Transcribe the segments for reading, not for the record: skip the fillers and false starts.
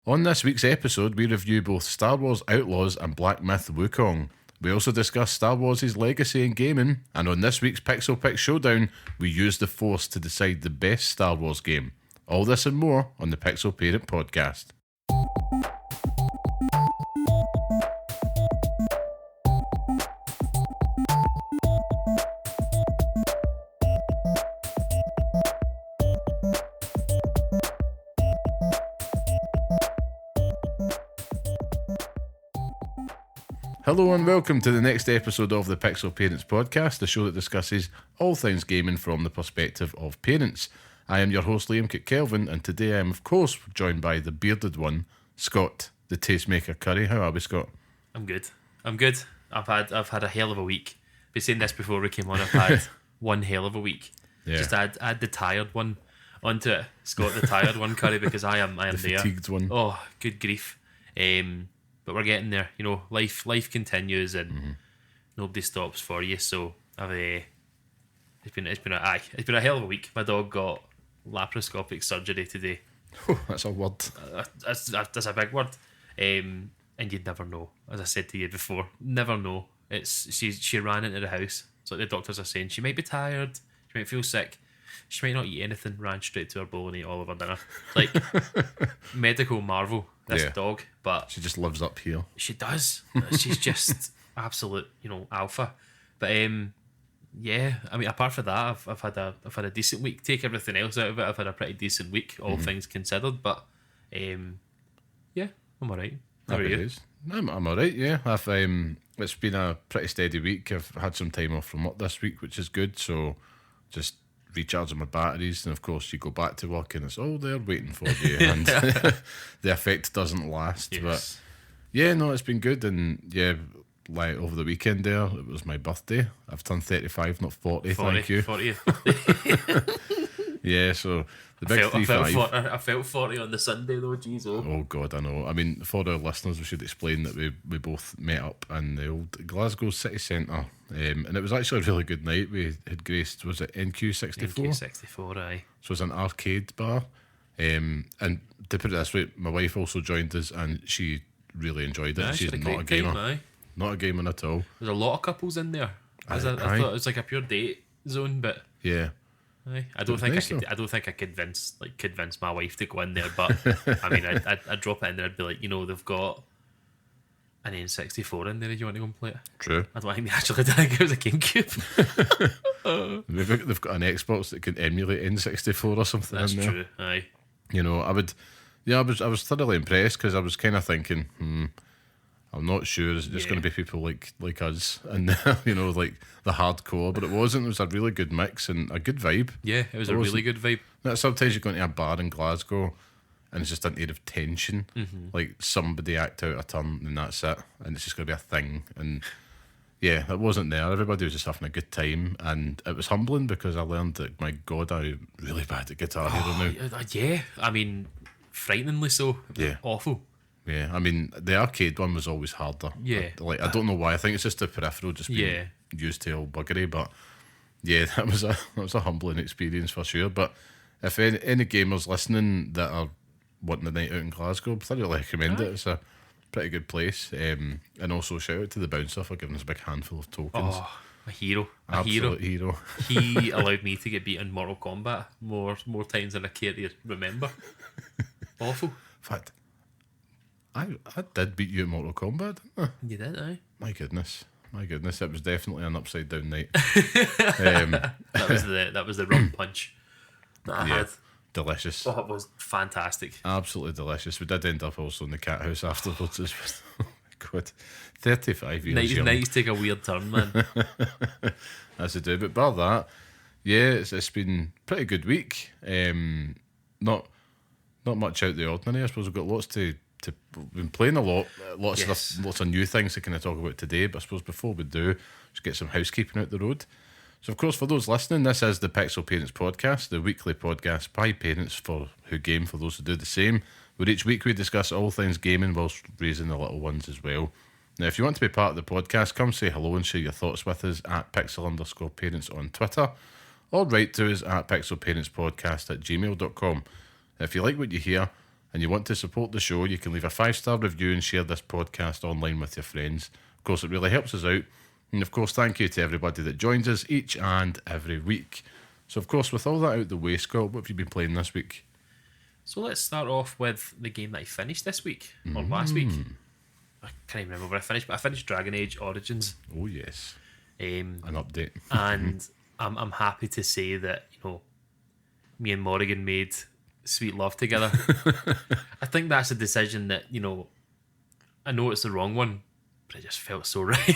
On this week's episode, we review both Star Wars Outlaws and Black Myth Wukong. We also discuss Star Wars' legacy in gaming, and on this week's Pixel Picks Showdown, we use the Force to decide the best Star Wars game. All this and more on the Pixel Parent Podcast. Hello and welcome to the next episode of the Pixel Parents Podcast, the show that discusses all things gaming from the perspective of parents. I am your host Liam Kelvin, and today I am of course joined by the bearded one, Scott, the Tastemaker Curry. How are we, Scott? I'm good. I've had a hell of a week. Been saying this before we came on. I've had one hell of a week. Yeah. Just add the tired one onto it, Scott, the tired one, Curry, because I am the there. Fatigued one. Oh, good grief. But we're getting there. You know, life continues and nobody stops for you. So it's been a hell of a week. My dog got laparoscopic surgery today. Oh, that's a word. That's a big word. And you'd never know. As I said to you before, never know. She ran into the house. So the doctors are saying she might be tired. She might feel sick. She might not eat anything. Ran straight to her bowl and ate all of her dinner. Like medical marvel. This dog, but she just lives up here. She does. She's just absolute, alpha. But I mean, apart from that, I've had a decent week. Take everything else out of it, I've had a pretty decent week, all things considered. But I'm alright. How are you? I'm alright. Yeah, it's been a pretty steady week. I've had some time off from work this week, which is good. So just recharging my batteries, and of course you go back to work and it's all there waiting for you, and the effect doesn't last. Yes. But yeah, no, it's been good. And yeah, like over the weekend there, it was my birthday. I've turned 35, not 40. Thank you. 40. Yeah, so the big 35. I felt 40 on the Sunday though. Jeez, oh God, I know. I mean, for our listeners, we should explain that we both met up in the old Glasgow city centre, and it was actually a really good night. We had graced, was it NQ64? NQ64, aye. So it was an arcade bar, and to put it this way, my wife also joined us, and she really enjoyed it. She's not a gamer, not a gamer at all. There's a lot of couples in there. I thought it was like a pure date zone, but yeah. I don't think I could convince my wife to go in there, but I mean, I'd drop it in there. I'd be like, they've got an N64 in there. If you want to go and play it, true. I don't think they actually did. I think it was a GameCube. They've got an Xbox that can emulate N64 or something. That's in there. True. Aye. I was thoroughly impressed because I was kind of thinking, I'm not sure. Is it just going to be people like us and like the hardcore? But it wasn't. It was a really good mix and a good vibe. Yeah, it was a really good vibe. Sometimes you go into a bar in Glasgow and it's just an air of tension. Like somebody act out a turn and that's it, and it's just going to be a thing. And yeah, it wasn't there. Everybody was just having a good time, and it was humbling because I learned that, my God, I'm really bad at Guitar Hero now. Yeah, I mean, frighteningly so. Yeah, awful. Yeah, I mean, the arcade one was always harder. Yeah. I don't know why. I think it's just the peripheral just being used to all buggery. But yeah, that was a humbling experience for sure. But if any gamers listening that are wanting a night out in Glasgow, I thoroughly recommend it. It's a pretty good place. And also shout out to the bouncer for giving us a big handful of tokens. Oh, a hero. Absolute hero. He allowed me to get beat in Mortal Kombat more times than I care to remember. Awful. In fact, I did beat you at Mortal Kombat, didn't I? You did, aye. My goodness, it was definitely an upside down night. That was the rum punch that I had. Delicious. Oh, it was fantastic. Absolutely delicious. We did end up also in the cat house afterwards. Oh my God, 35 years young. Nights take a weird turn, man. As they do, but bar that, yeah, it's been a pretty good week. Not much out of the ordinary. I suppose we've got lots to. We've been playing a lot, lots of new things to kind of talk about today. But I suppose before we do, just get some housekeeping out the road. So, of course, for those listening, this is the Pixel Parents Podcast, the weekly podcast by parents who game, for those who do the same. Where each week we discuss all things gaming whilst raising the little ones as well. Now, if you want to be part of the podcast, come say hello and share your thoughts with us at Pixel_Parents on Twitter, or write to us at pixelparentspodcast@gmail.com. If you like what you hear, and you want to support the show, you can leave a 5-star review and share this podcast online with your friends. Of course, it really helps us out. And of course, thank you to everybody that joins us each and every week. So, of course, with all that out the way, Scott, what have you been playing this week? So let's start off with the game that I finished this week, or last week. I can't even remember where I finished, but I finished Dragon Age Origins. Oh, yes. An update. And I'm happy to say that, me and Morrigan made sweet love together. I think that's a decision that, I know it's the wrong one, but it just felt so right.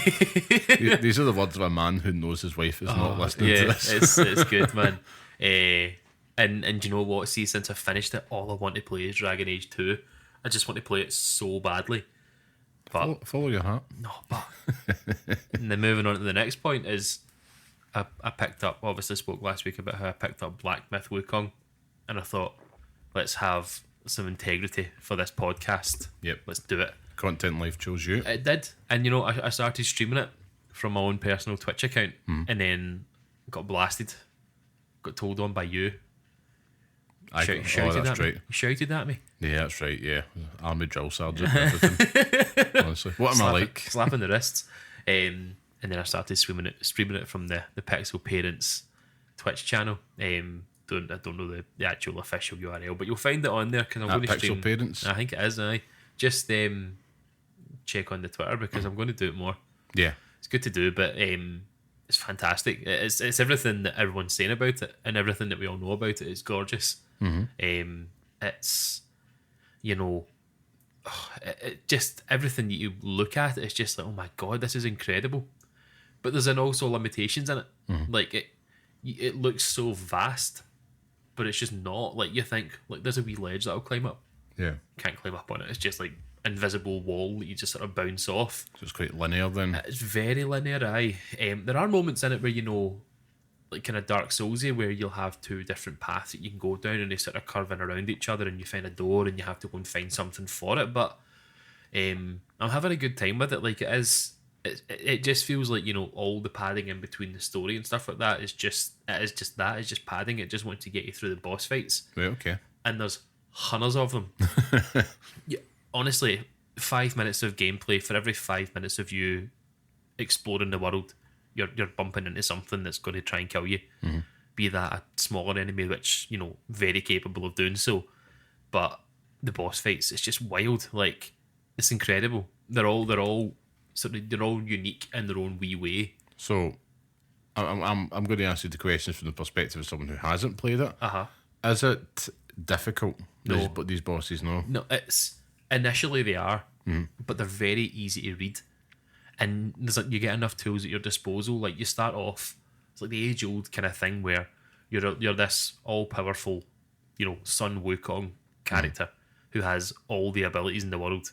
These are the words of a man who knows his wife is not listening to this. it's good, man. And you know what? See, since I finished it, all I want to play is Dragon Age 2. I just want to play it so badly. But follow your heart. No, but and then moving on to the next point is I picked up, obviously spoke last week about how I picked up Black Myth Wukong, and I thought, let's have some integrity for this podcast. Yep. Let's do it. Content Life chose you. It did. And I started streaming it from my own personal Twitch account, and then got blasted. Got told on by you. Shouted at me. You shouted at me. Yeah, that's right, yeah. Army drill sergeant and everything. Honestly. What am I like? Slapping the wrists. And then I started streaming it from the Pixel Parents Twitch channel. I don't know the actual official URL, but you'll find it on there because I'm going to stream. Pixel Parents? I think it is, aye. Just check on the Twitter because I'm going to do it more. Yeah. It's good to do, but it's fantastic. It's everything that everyone's saying about it and everything that we all know about it. It's gorgeous. It's, just everything that you look at, it's just like, oh my God, this is incredible. But there's also limitations in it. Like it looks so vast, but it's just not. Like you think, like there's a wee ledge that I'll climb up. Yeah. Can't climb up on it. It's just like invisible wall that you just sort of bounce off. So it's quite linear then. It's very linear, aye. There are moments in it where like kind of Dark Soulsy, where you'll have two different paths that you can go down and they sort of curve in around each other and you find a door and you have to go and find something for it. But I'm having a good time with it. Like it just feels like, all the padding in between the story and stuff like that is just padding. It just wants to get you through the boss fights. Right, okay. And there's hundreds of them. Yeah, honestly, 5 minutes of gameplay for every 5 minutes of you exploring the world. You're bumping into something that's going to try and kill you. Be that a smaller enemy, which, very capable of doing so. But the boss fights, it's just wild. Like, it's incredible. They're all unique in their own wee way. So, I'm going to ask you the questions from the perspective of someone who hasn't played it. Is it difficult? No. These bosses, no. No, it's initially they are, but they're very easy to read. And you get enough tools at your disposal. Like you start off, it's like the age-old kind of thing where you're this all-powerful, Sun Wukong character who has all the abilities in the world.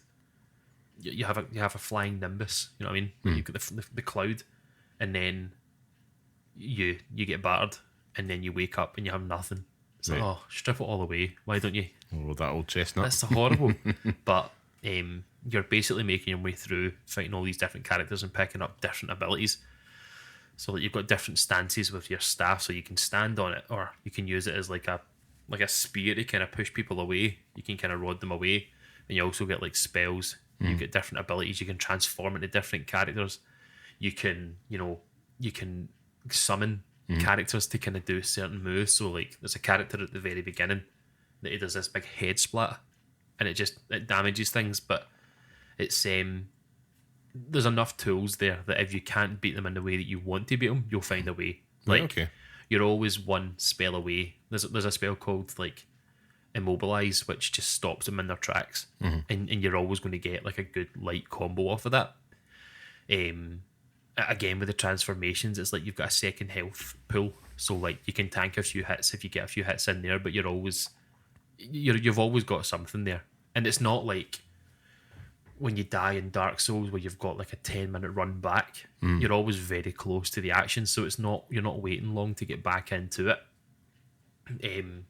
You have a flying nimbus, you know what I mean? You've got the cloud, and then you get battered, and then you wake up and you have nothing. It's like, oh, strip it all away. Why don't you? Oh, that old chestnut. That's horrible. But you're basically making your way through fighting all these different characters and picking up different abilities. So that you've got different stances with your staff, so you can stand on it, or you can use it as like a spear to kind of push people away. You can kind of rod them away, and you also get like spells. You get different abilities. You can transform into different characters. You can summon characters to kind of do certain moves. So like there's a character at the very beginning that he does this big head splat, and it damages things, but it's there's enough tools there that if you can't beat them in the way that you want to beat them, you'll find a way. Like okay. You're always one spell away. There's a spell called like Immobilize, which just stops them in their tracks, and you're always going to get like a good light combo off of that. Again, with the transformations, it's like you've got a second health pool, so like you can tank a few hits if you get a few hits in there, but you've always got something there. And it's not like when you die in Dark Souls where you've got like a 10-minute run back. You're always very close to the action, so you're not waiting long to get back into it. The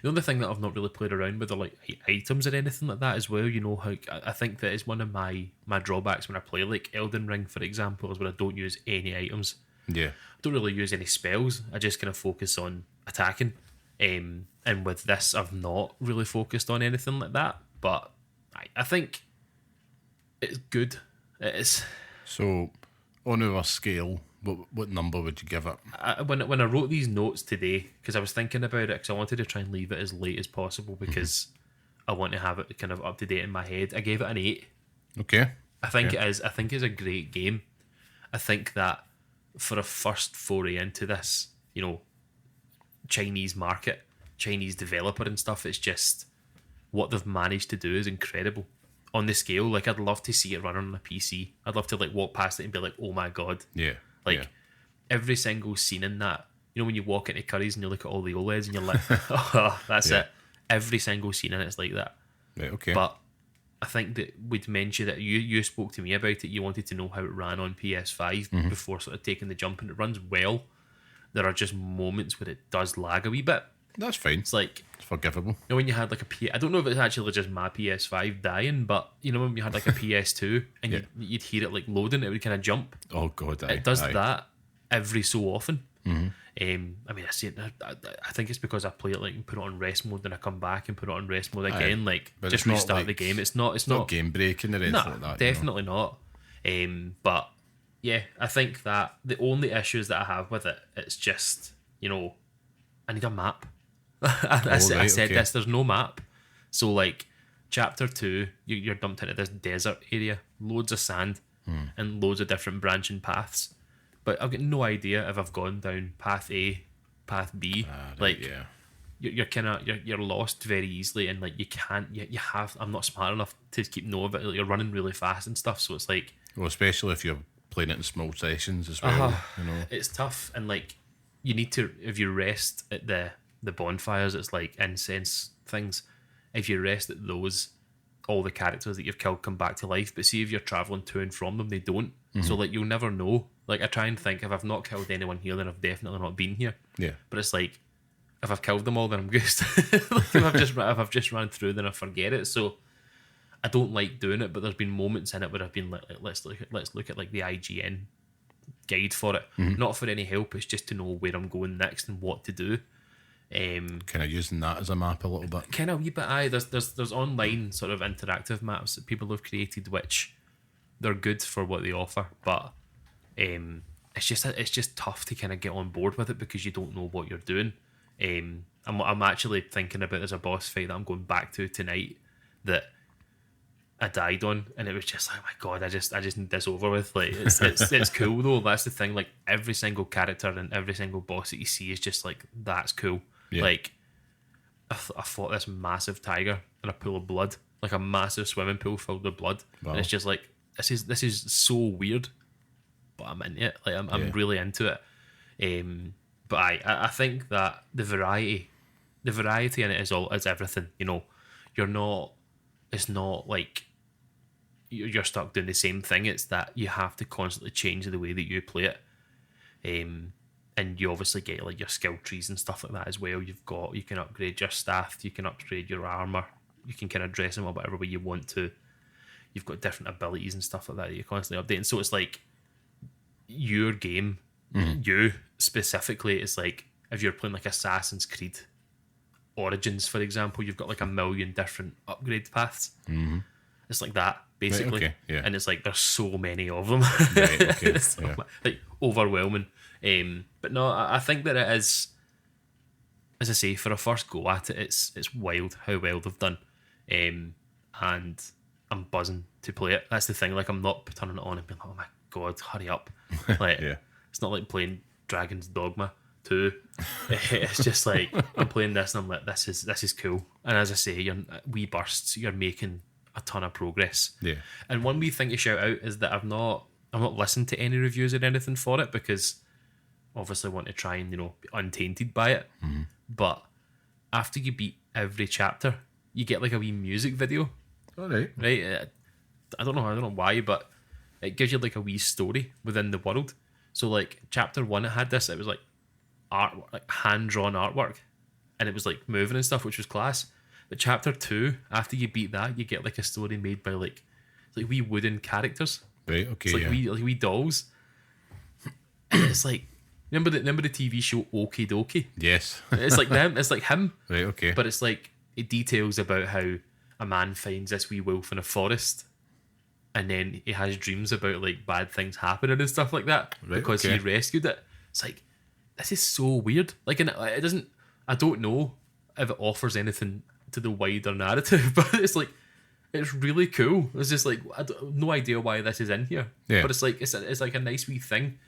only thing that I've not really played around with are like items or anything like that as well. How I think that is one of my drawbacks when I play like Elden Ring, for example, is when I don't use any items. Yeah. I don't really use any spells. I just kind of focus on attacking. And with this, I've not really focused on anything like that. But I think it's good. It is. So, on our scale, what number would you give it? When I wrote these notes today, because I was thinking about it, because I wanted to try and leave it as late as possible, because I want to have it kind of up to date in my head. I gave it an 8. Okay. I think it is. I think it's a great game. I think that for a first foray into this, Chinese market, Chinese developer and stuff, it's just what they've managed to do is incredible. On the scale, like, I'd love to see it run on a PC. I'd love to walk past it and be like, oh my god. Yeah. Every single scene in that, when you walk into Curry's and you look at all the OLEDs and you're like, oh, that's it. Every single scene in it's like that. Right, okay. But I think that we'd mentioned that you spoke to me about it. You wanted to know how it ran on PS5 before sort of taking the jump, and it runs well. There are just moments where it does lag a wee bit. That's fine. It's like, it's forgivable. When you had I don't know if it's actually just my PS5 dying, but when you had like a PS2 and you'd hear it like loading, it would kind of jump. Oh god, it does that every so often. I see it. I think it's because I play it and put it on rest mode, then I come back and put it on rest mode again, but just restart the game. It's not game breaking or anything like that. Definitely not. But yeah, I think that the only issues that I have with it, it's just I need a map. I said this. There's no map, so chapter 2, you're dumped into this desert area, loads of sand, and loads of different branching paths. But I've got no idea if I've gone down path A, path B. You're lost very easily, and you can't. I'm not smart enough to keep note of it. You're running really fast and stuff, so it's well, especially if you're playing it in small sessions as well. It's tough, and you need to, if you rest at the bonfires, it's like incense things. If you rest at those, all the characters that you've killed come back to life. But see, if you're traveling to and from them, they don't. So you'll never know. I try and think, if I've not killed anyone here, then I've definitely not been here. Yeah. But it's if I've killed them all, then I'm goosed. If I've just ran through, then I forget it. So I don't like doing it. But there's been moments in it where I've been like, let's look at the IGN guide for it. Not for any help. It's just to know where I'm going next and what to do. Kind of using that as a map a little bit. Kind of a wee bit. Aye, there's online sort of interactive maps that people have created, which they're good for what they offer, but it's just tough to kind of get on board with it because you don't know what you're doing. I'm actually thinking about, there's a boss fight that I'm going back to tonight that I died on, and it was just like, oh my god, I just need this over with. It's cool though. That's the thing. Every single character and every single boss that you see is just that's cool. Yeah. I fought this massive tiger in a pool of blood, a massive swimming pool filled with blood. Wow. And it's just this is so weird, but I'm into it. I'm really into it. But I think that the variety in it is everything. You're not. It's not you're stuck doing the same thing. It's that you have to constantly change the way that you play it. And you obviously get your skill trees and stuff like that as well. You can upgrade your staff, you can upgrade your armor, you can kind of dress them up whatever way you want to. You've got different abilities and stuff like that you're constantly updating. So it's your game, you specifically, it's if you're playing Assassin's Creed Origins, for example, you've got 1 million different upgrade paths. It's like that, basically. Right, okay, yeah. And it's there's so many of them. Right, okay, it's overwhelming. But no, I think that it is, as I say, for a first go at it, it's wild how well they've done. And I'm buzzing to play it. That's the thing. I'm not turning it on and being like, oh my god, hurry up. It's not like playing Dragon's Dogma 2. It's just I'm playing this and I'm like, this is cool. And as I say, you're wee bursts, you're making a ton of progress. Yeah. And one wee thing to shout out is that I've not listened to any reviews or anything for it, because obviously I want to try and be untainted by it. But after you beat every chapter, you get a wee music video. All right. Right. I don't know why, but it gives you a wee story within the world. So chapter 1, it had this. It was art, hand drawn artwork, and it was moving and stuff, which was class. But chapter 2, after you beat that, you get a story made by wee wooden characters. Right. Okay. It's wee dolls. And it's Remember the TV show Okie Dokie? Yes. It's like them. It's like him. Right, okay. But it's like it details about how a man finds this wee wolf in a forest, and then he has dreams about like bad things happening and stuff like that because he rescued it. It's like, this is so weird. Like, and it doesn't. I don't know if it offers anything to the wider narrative, but it's like, it's really cool. It's just like, no idea why this is in here. Yeah. But it's like it's like a nice wee thing.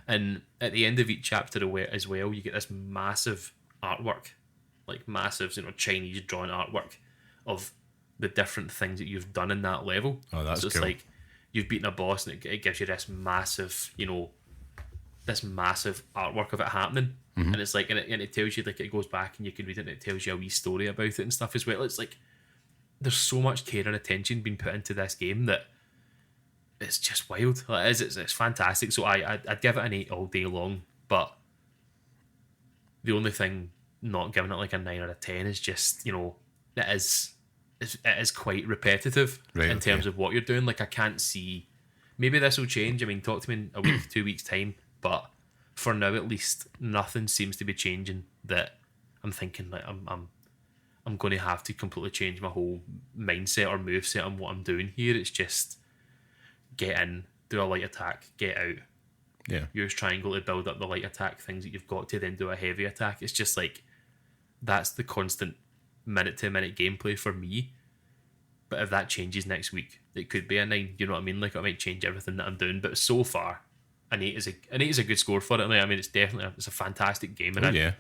And at the end of each chapter as well, you get this massive artwork, like massive, Chinese drawn artwork of the different things that you've done in that level. Oh, that's so it's cool. like you've beaten a boss, and it gives you this massive, this massive artwork of it happening. And it's like, and it tells you, like, it goes back and you can read it, and it tells you a wee story about it and stuff as well. It's like there's so much care and attention being put into this game that it's just wild. Like, it's fantastic. So I'd give it an 8 all day long, but the only thing not giving it like a 9 out of 10 is just, it is quite repetitive in terms of what you're doing. Like, I can't see, maybe this will change. I mean, talk to me in a week, 2 weeks time, but for now at least, nothing seems to be changing that I'm thinking like I'm going to have to completely change my whole mindset or moveset on what I'm doing here. It's just get in, do a light attack, get out. Yeah. Use triangle to build up the light attack things that you've got to, then do a heavy attack. It's just like, that's the constant minute to minute gameplay for me. But if that changes next week, it could be a 9. You know what I mean? Like, it might change everything that I'm doing. But so far, an 8 is a good score for it. I mean, it's definitely it's a fantastic game. And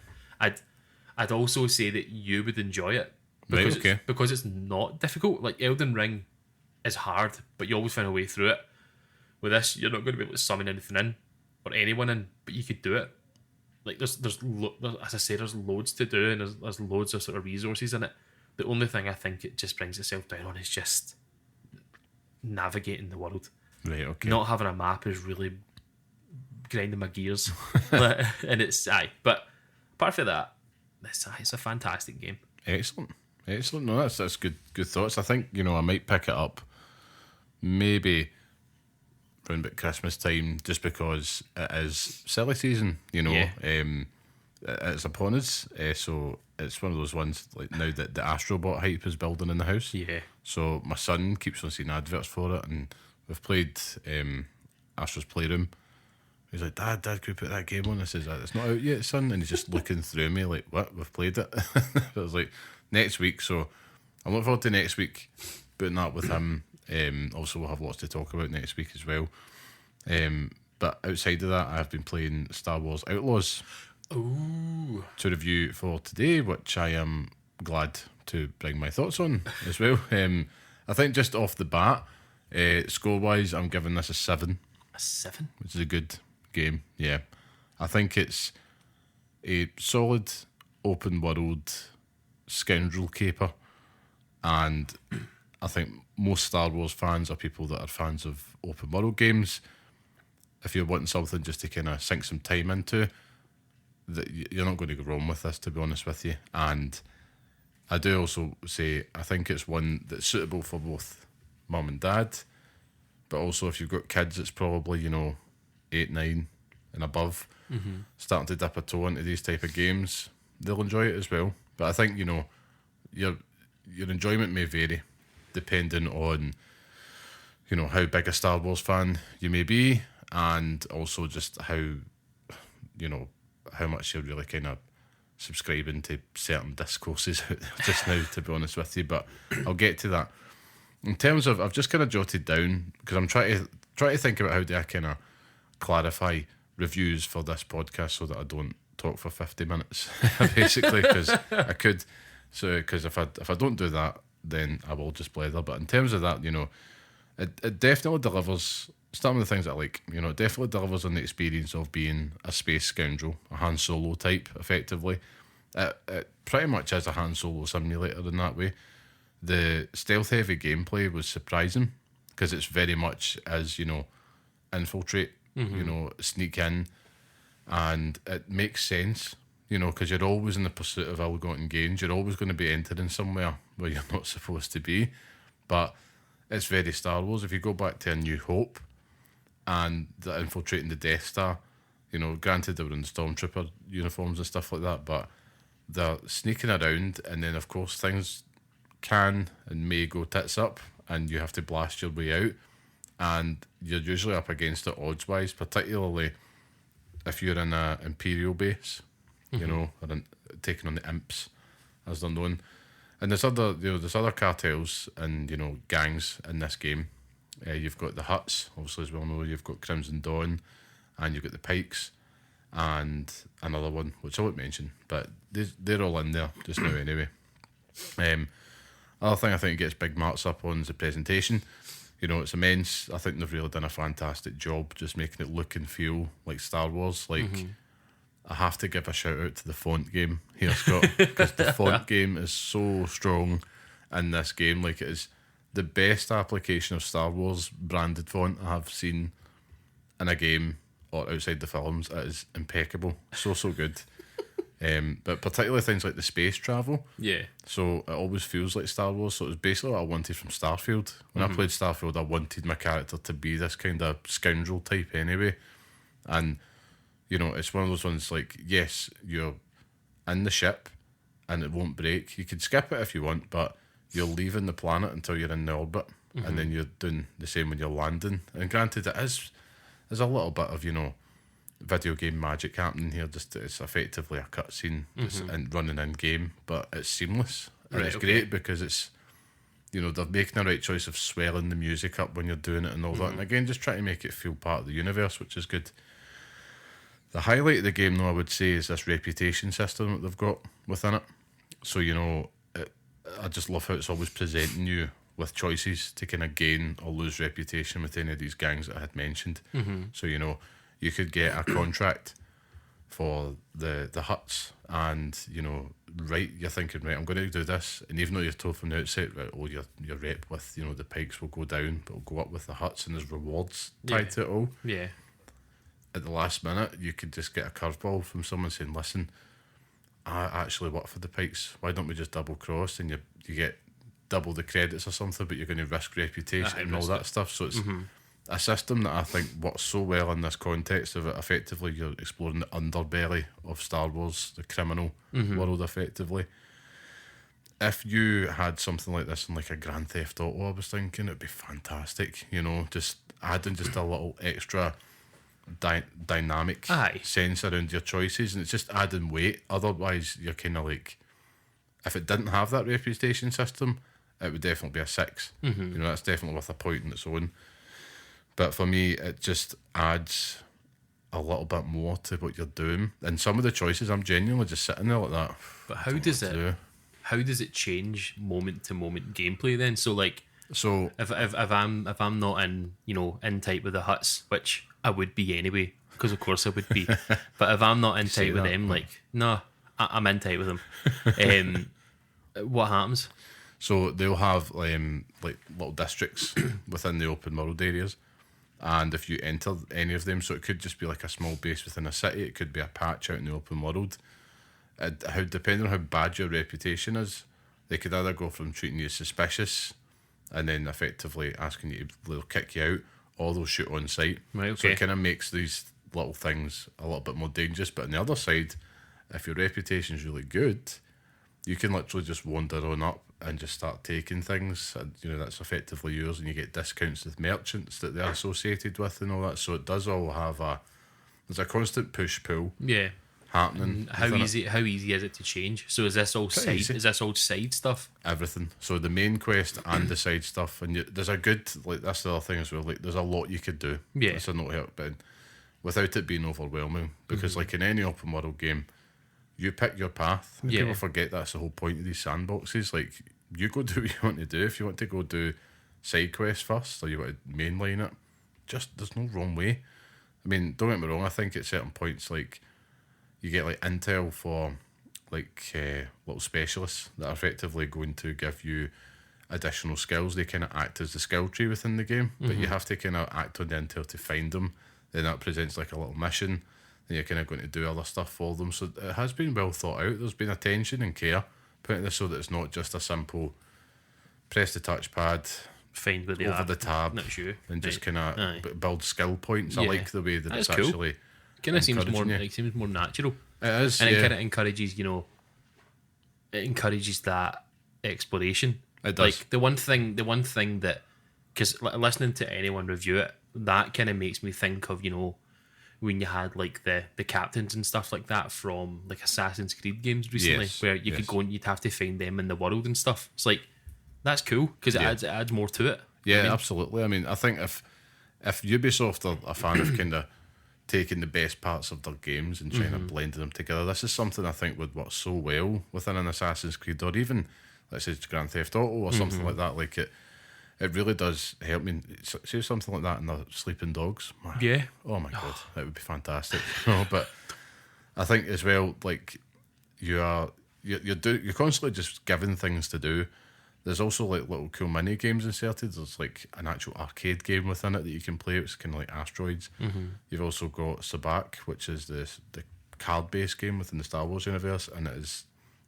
I'd also say that you would enjoy it because it's not difficult. Like, Elden Ring is hard, but you always find a way through it. With this, you're not going to be able to summon anything in or anyone in, but you could do it. Like, there's as I say, there's loads to do, and there's loads of sort of resources in it. The only thing I think it just brings itself down on is just navigating the world. Right, okay. Not having a map is really grinding my gears. And it's but apart from that, it's a fantastic game. Excellent. No, that's good thoughts. I think, I might pick it up maybe around about Christmas time, just because it is silly season, it's upon us. So it's one of those ones, like, now that the Astrobot hype is building in the house. Yeah. So my son keeps on seeing adverts for it, and we've played Astro's Playroom. He's like, Dad, could we put that game on? I says, it's not out yet, son. And he's just looking through me like, what? We've played it? But I was like, next week. So I'm looking forward to next week, putting that with him. Also, we'll have lots to talk about next week as well. But outside of that, I've been playing Star Wars Outlaws. Ooh. To review for today, which I am glad to bring my thoughts on as well. I think just off the bat, score-wise, I'm giving this a 7. A 7? Which is a good game, yeah. I think it's a solid open world scoundrel caper, and I think most Star Wars fans are people that are fans of open world games. If you're wanting something just to kind of sink some time into, that you're not going to go wrong with this, to be honest with you. And I do also say I think it's one that's suitable for both mum and dad, but also if you've got kids, it's probably 8, 9 and above, starting to dip a toe into these type of games, they'll enjoy it as well. But I think your enjoyment may vary depending on how big a Star Wars fan you may be, and also just how much you're really kind of subscribing to certain discourses just now, to be honest with you. But I'll get to that. In terms of, I've just kind of jotted down, because I'm trying to think about how do I kind of clarify reviews for this podcast so that I don't talk for 50 minutes, basically, because I could. So, because if I don't do that, then I will just blather. But in terms of that, it definitely delivers. Starting with the things that I like, it definitely delivers on the experience of being a space scoundrel, a Han Solo type, effectively. It pretty much is a Han Solo simulator in that way. The stealth-heavy gameplay was surprising, because it's very much as, infiltrate, sneak in, and it makes sense, because you're always in the pursuit of ill-gotten gains. You're always going to be entering somewhere where you're not supposed to be, but it's very Star Wars. If you go back to A New Hope and the infiltrating the Death Star, You know, granted they were in stormtrooper uniforms and stuff like that, but they're sneaking around, and then of course things can and may go tits up, and you have to blast your way out, and you're usually up against it odds wise, particularly if you're in a Imperial base, you know, or taking on the imps as they're known. And there's other cartels and, you know, gangs in this game. You've got the Hutts, obviously, as we all know. You've got Crimson Dawn, and you've got the Pikes, and another one which I won't mention, but they're all in there just now anyway. Other thing I think it gets big marks up on is the presentation. You know, it's immense. I think they've really done a fantastic job just making it look and feel like Star Wars. Like, I have to give a shout out to the font game here, Scott, because the font game is so strong in this game. Like, it is the best application of Star Wars branded font I have seen in a game or outside the films. It is impeccable. So good. But particularly things like the space travel. Yeah. So it always feels like Star Wars. So it was basically what I wanted from Starfield. When I played Starfield, I wanted my character to be this kind of scoundrel type anyway. And, you know, it's one of those ones like, yes, you're in the ship and it won't break. You could skip it if you want, but you're leaving the planet until you're in the orbit. And then you're doing the same when you're landing. And granted, there's a little bit of, you know, video game magic happening here. Just it's effectively a cutscene and running in game, but it's seamless and Right, it's okay. great because it's, you know, they're making the right choice of swelling the music up when you're doing it and all that. And again, just trying to make it feel part of the universe, which is good. The highlight of the game, though, I would say, is this reputation system that they've got within it. So, you know, I just love how it's always presenting you with choices to kind of gain or lose reputation with any of these gangs that I had mentioned. So, you know, you could get a contract for the Hutts, and, you know, right, you're thinking, right, I'm going to do this, and even though you're told from the outset, right, oh, your rep with, you know, the Pikes will go down, but will go up with the Hutts, and there's rewards tied to it all. Yeah. At the last minute, you could just get a curveball from someone saying, listen, I actually work for the Pikes, why don't we just double cross, and you get double the credits or something, but you're going to risk reputation and all that stuff. So it's a system that I think works so well in this context of it. Effectively, you're exploring the underbelly of Star Wars, the criminal world, effectively. If you had something like this in like a Grand Theft Auto, I was thinking it'd be fantastic. You know, just adding just a little extra dynamic sense around your choices, and it's just adding weight. Otherwise, you're kind of like, if it didn't have that reputation system, it would definitely be a 6. You know, that's definitely worth a point in its own. But for me, it just adds a little bit more to what you're doing. And some of the choices, I'm genuinely just sitting there like that. But how does it change moment to moment gameplay then? So like, So if I'm not in, you know, in tight with the Hutts, which I would be anyway, because of course I would be. But if I'm not in tight with them, like, no, I'm in tight with them. What happens? So they'll have like little districts within the open world areas, and if you enter any of them, so it could just be like a small base within a city, it could be a patch out in the open world. Depending on how bad your reputation is, they could either go from treating you suspicious and then effectively asking you to, they'll kick you out, or they'll shoot on sight. Right, okay. So it kind of makes these little things a little bit more dangerous. But on the other side, if your reputation's really good, you can literally just wander on up and just start taking things, and you know that's effectively yours, and you get discounts with merchants that they're associated with and all that. So it does all have there's a constant push-pull happening. How easy is it to change? So is this all side? Easy. Is this all side stuff? Everything. So the main quest and the side stuff, and there's a good, like, that's the other thing as well. Like, there's a lot you could do. Yeah. It's a note here, but without it being overwhelming, because like in any open world game, you pick your path. And people forget that's the whole point of these sandboxes. Like, you go do what you want to do. If you want to go do side quests first, or you want to mainline it, just there's no wrong way. I mean, don't get me wrong. I think at certain points, like, you get like intel for like little specialists that are effectively going to give you additional skills. They kind of act as the skill tree within the game, but you have to kind of act on the intel to find them. Then that presents like a little mission. Then you're kind of going to do other stuff for them. So it has been well thought out. There's been attention and care put in this so that it's not just a simple press the touchpad, Find where they over are. the tab, Not sure. and just Right. kind of build skill points. I like the way that That's it's cool. actually kind of seems more. you. It seems more natural. It is, and yeah. it kind of encourages, it encourages that exploration. It does. Like the one thing that, because listening to anyone review it, that kind of makes me think of when you had like the captains and stuff like that from like Assassin's Creed games recently, Yes, where you could go and you'd have to find them in the world and stuff. It's like that's cool because it adds more to it. Yeah, I mean, absolutely. I mean, I think if Ubisoft are a fan of kind of taking the best parts of their games and trying to blend them together, this is something I think would work so well within an Assassin's Creed, or even let's say Grand Theft Auto or something like that. Like it really does help me. Say something like that in the Sleeping Dogs. Man, yeah. oh my god, that would be fantastic. But I think as well, like you're constantly just given things to do. There's also like little cool mini games inserted. There's like an actual arcade game within it that you can play. It's kind of like Asteroids. You've also got Sabacc, which is the card-based game within the Star Wars universe, and it is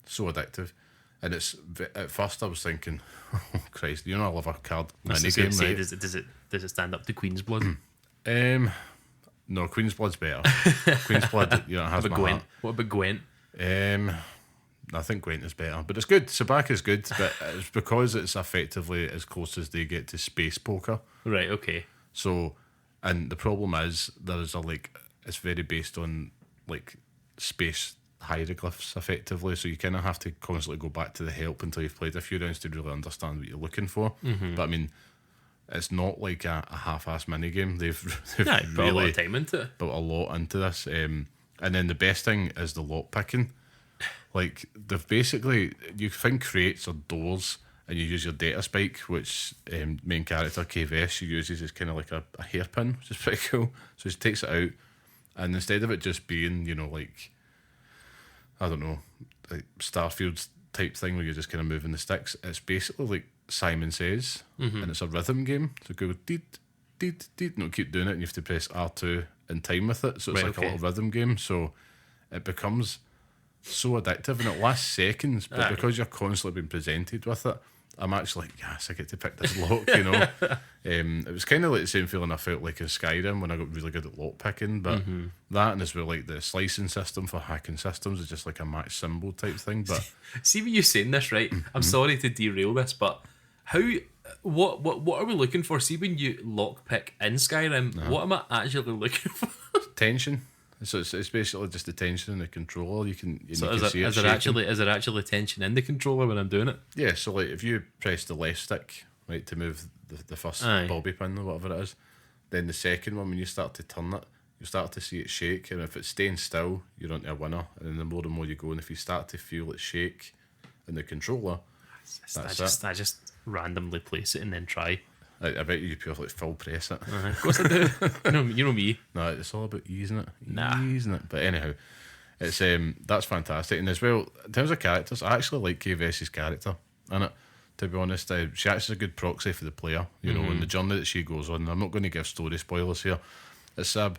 so addictive. And it's at first I was thinking, oh Christ, I love a card mini game, right? Does it stand up to Queen's Blood? No, Queen's Blood's better. Queen's Blood, has my Gwent? heart. What about Gwent? I think Gwent is better, but it's good. Sabacc is good, but it's because it's effectively as close as they get to space poker. Right. Okay. So, and the problem is it's very based on like space hieroglyphs effectively. So you kind of have to constantly go back to the help until you've played a few rounds to really understand what you're looking for. But I mean, it's not like a half-ass mini game. They've Put a lot really of time into it. put a lot into this. And then the best thing is the lock picking. Like they've basically, you find crates or doors and you use your data spike, which main character KVS she uses as kind of like a hairpin, which is pretty cool. So she takes it out, and instead of it just being like, I don't know, like Starfield's type thing where you're just kind of moving the sticks, it's basically like Simon Says, and it's a rhythm game. So go deet deet deet, no, keep doing it, and you have to press R2 in time with it. So it's like a little rhythm game. So it becomes so addictive and it lasts seconds, but because you're constantly being presented with it, I'm actually like, yes, I get to pick this lock, It was kind of like the same feeling I felt like in Skyrim when I got really good at lock picking, but that, and as well, like the slicing system for hacking systems is just like a match symbol type thing. But see when you're saying this, right? I'm sorry to derail this, but what are we looking for? See when you lock pick in Skyrim, what am I actually looking for? Tension. So it's basically just the tension in the controller. You can So you can see it is there actually tension in the controller when I'm doing it? Yeah, so like if you press the left stick, right, to move the first bobby pin or whatever it is, then the second one, when you start to turn it, you start to see it shake, and if it's staying still, you're onto a winner, and then the more and more you go, and if you start to feel it shake in the controller, I just randomly place it and then try. I bet you pure like full press it. Of course I do. you know me. No, it's all about easing it. Nah. Easing it. But anyhow, it's that's fantastic. And as well, in terms of characters, I actually like KVS's character in it. To be honest, she actually is a good proxy for the player, and the journey that she goes on. I'm not going to give story spoilers here. It's a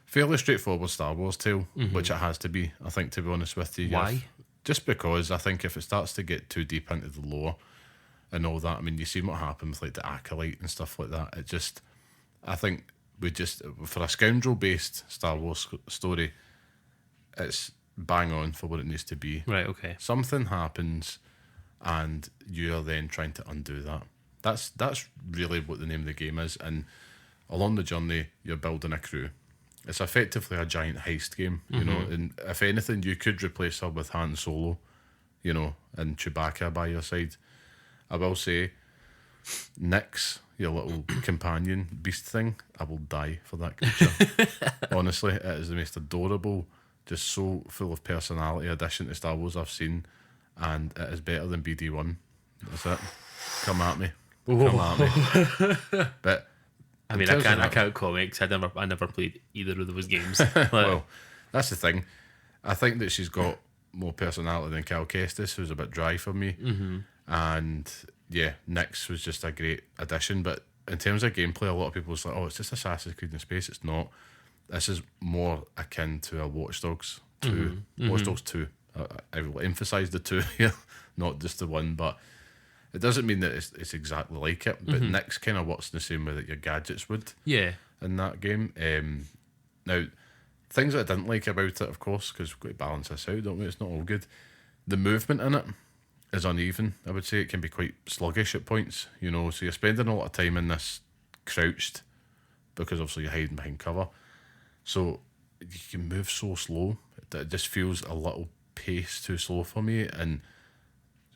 fairly straightforward Star Wars tale, which it has to be, I think, to be honest with you. Why? Just because I think if it starts to get too deep into the lore and all that, I mean, you see what happened with like the Acolyte and stuff like that. It just, I think for a scoundrel-based Star Wars story, it's bang on for what it needs to be. Right, okay. Something happens and you're then trying to undo that. That's really what the name of the game is. And along the journey, you're building a crew. It's effectively a giant heist game, and if anything, you could replace her with Han Solo, and Chewbacca by your side. I will say, Nyx, your little companion beast thing, I will die for that creature. Honestly, it is the most adorable, just so full of personality addition to Star Wars I've seen, and it is better than BD1. That's it. Come at me. Come at me. But I mean, I can't comment because I never played either of those games. Well, that's the thing. I think that she's got more personality than Cal Kestis, who's a bit dry for me. And yeah, Nyx was just a great addition. But in terms of gameplay, a lot of people are like, oh, it's just Assassin's Creed in space. It's not. This is more akin to a Watch Dogs 2. Watch Dogs 2. I will emphasise the 2 here, not just the 1. But it doesn't mean that it's exactly like it. But Nyx kind of works in the same way that your gadgets would. Yeah. In that game. Now, things that I didn't like about it, of course, because we've got to balance this out, don't we? It's not all good. The movement in it is uneven. I would say it can be quite sluggish at points, you know. So you're spending a lot of time in this crouched because obviously you're hiding behind cover. So you can move so slow that it just feels a little pace too slow for me. And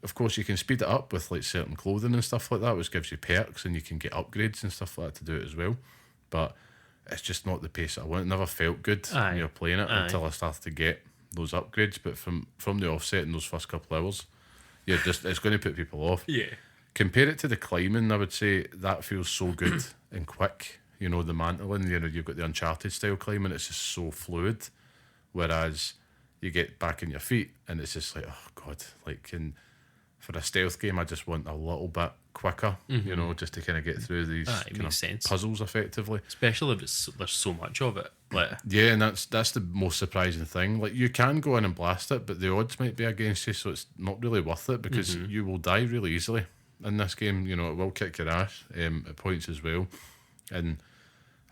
of course you can speed it up with like certain clothing and stuff like that, which gives you perks and you can get upgrades and stuff like that to do it as well. But it's just not the pace that I want. It never felt good when you're playing it until I started to get those upgrades. But from the offset in those first couple of hours, it's going to put people off. Yeah. Compare it to the climbing, I would say that feels so good and quick. You know, the mantling, you know, you've got the Uncharted style climbing, it's just so fluid. Whereas you get back in your feet and it's just like, oh God, like for a stealth game, I just want a little bit quicker, you know, just to kind of get through these kind of sense. puzzles effectively. Especially if there's so much of it. Like, yeah, and that's the most surprising thing. Like, you can go in and blast it, but the odds might be against you, so it's not really worth it because you will die really easily in this game. You know, it will kick your ass at points as well. And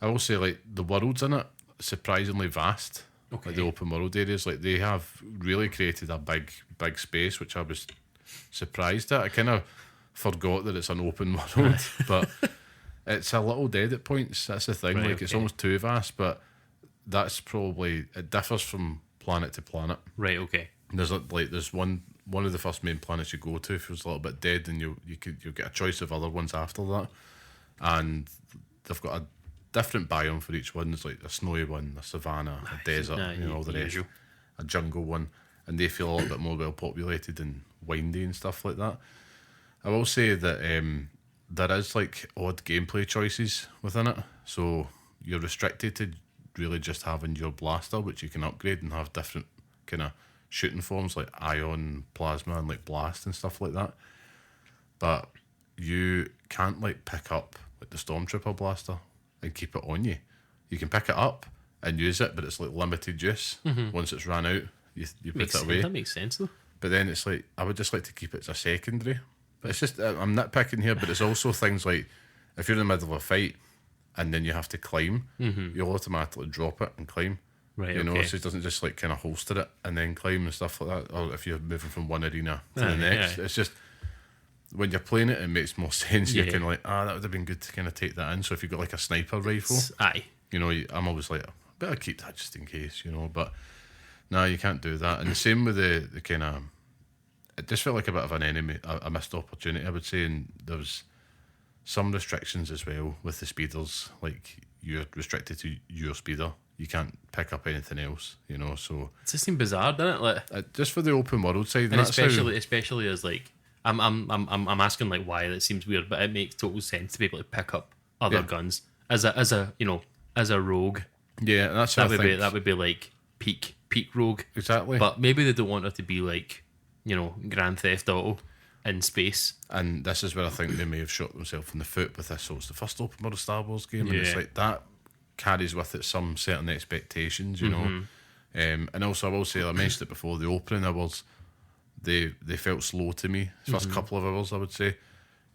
I will say, like, the worlds in it surprisingly vast. Okay. Like the open world areas, like they have really created a big space, which I was surprised at. I kind of forgot that it's an open world, but it's a little dead at points. That's the thing. Right, like it's almost too vast, but that's probably, it differs from planet to planet. Right. Okay. There's one of the first main planets you go to feels a little bit dead, and you'll get a choice of other ones after that, and they've got a different biome for each one. There's like a snowy one, a savannah, a desert, all the rest, a jungle one, and they feel a little bit more well populated and windy and stuff like that. I will say that there is like odd gameplay choices within it, so you're restricted to really just having your blaster, which you can upgrade and have different kind of shooting forms like ion, plasma, and like blast and stuff like that. But you can't like pick up like the Stormtrooper blaster and keep it on you. You can pick it up and use it, but it's like limited use. Once it's ran out, you put it away. That makes sense though. But then it's like, I would just like to keep it as a secondary. But it's just, I'm nitpicking here, but it's also things like, if you're in the middle of a fight and then you have to climb, you'll automatically drop it and climb. Right, you know, so it doesn't just like kind of holster it and then climb and stuff like that. Or if you're moving from one arena to the next, it's just, when you're playing it, it makes more sense. You're kind of like, that would have been good to kind of take that in. So if you've got like a sniper rifle, you know, I'm always like, better keep that just in case, you know. But no, you can't do that. And the same with the kind of, it just felt like a bit of an enemy, a missed opportunity, I would say. And there was some restrictions as well with the speeders. Like, you're restricted to your speeder. You can't pick up anything else, you know. So it just seems bizarre, doesn't it? Like, just for the open world side, and especially as like, I'm asking like why that seems weird, but it makes total sense to be able to pick up other guns as a you know, as a rogue. Yeah, that's that would be like peak rogue. Exactly. But maybe they don't want it to be like, you know, Grand Theft Auto in space. And this is where I think they may have shot themselves in the foot with this. So it's the first open world Star Wars game, and it's like that carries with it some certain expectations, you know. And also, I will say, I mentioned it before, the opening hours, they felt slow to me. First couple of hours, I would say.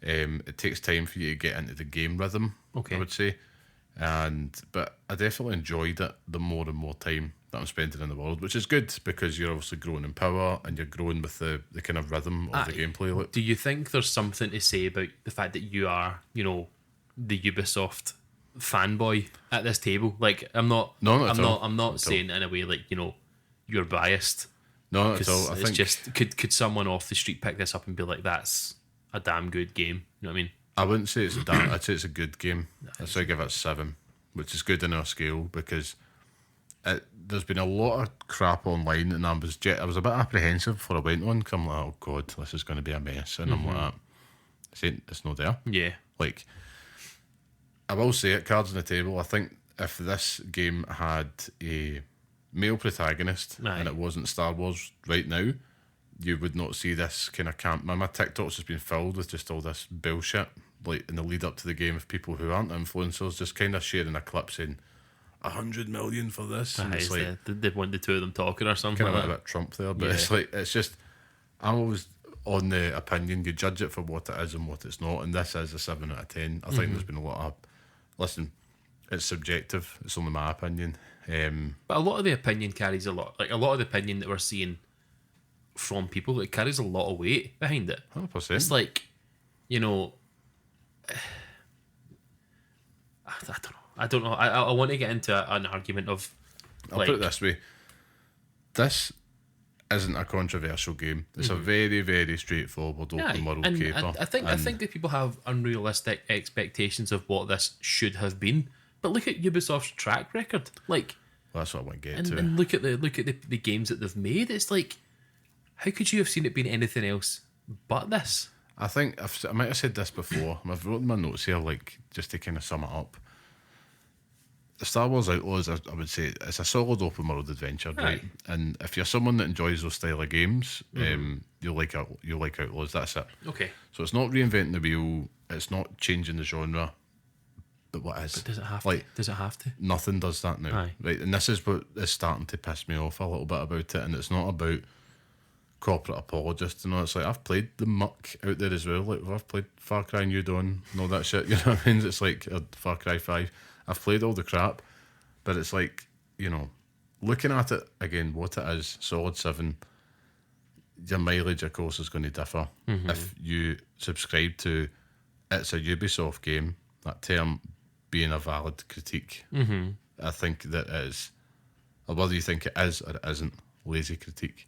It takes time for you to get into the game rhythm, I would say. But I definitely enjoyed it the more and more time that I'm spending in the world, which is good because you're obviously growing in power and you're growing with the kind of rhythm of the gameplay. Like, do you think there's something to say about the fact that you are, you know, the Ubisoft fanboy at this table? Like, I'm not saying in a way like, you know, you're biased. No, not at all. I it's think just could someone off the street pick this up and be like, that's a damn good game? You know what I mean? I wouldn't say it's a damn. I'd say it's a good game. I'd say give it 7, which is good in our scale because there's been a lot of crap online, and I was a bit apprehensive before I went on because I'm like, oh God, this is going to be a mess, and I'm like, it's not there. Yeah. Like, I will say it, cards on the table. I think if this game had a male protagonist and it wasn't Star Wars right now, you would not see this kind of camp. My TikTok's just been filled with just all this bullshit, like in the lead up to the game, of people who aren't influencers just kind of sharing a clip saying 100 million for this. And it's like, they want the two of them talking or something. Kind of a bit Trump there, but it's just, I'm always on the opinion, you judge it for what it is and what it's not, and this is a 7 out of 10. I think there's been a lot of, listen, it's subjective. It's only my opinion. But a lot of the opinion carries a lot. Like a lot of the opinion that we're seeing from people, it carries a lot of weight behind it. 100%. It's like, you know, I don't know. I want to get into an argument of. I'll put it this way: this isn't a controversial game. It's a very, very straightforward open world caper. I think that people have unrealistic expectations of what this should have been. But look at Ubisoft's track record. Like, well, that's what I want to get to. And look at the games that they've made. It's like, how could you have seen it being anything else but this? I think I might have said this before. I've written my notes here, like just to kind of sum it up. The Star Wars Outlaws, I would say, it's a solid open world adventure, right? And if you're someone that enjoys those style of games, you'll like Outlaws. That's it. Okay. So it's not reinventing the wheel. It's not changing the genre. But what is? But does it have like, to? Does it have to? Nothing does that now, Aye. right? And this is what is starting to piss me off a little bit about it. And it's not about corporate apologists. You know, it's like I've played the muck out there as well. Like I've played Far Cry New Dawn and all that shit. You know what I mean? It's like Far Cry 5. I've played all the crap, but it's like, you know, looking at it again, what it is, Solid 7. Your mileage, of course, is going to differ if you subscribe to it's a Ubisoft game. That term being a valid critique. I think that is, or whether you think it is or it isn't, lazy critique.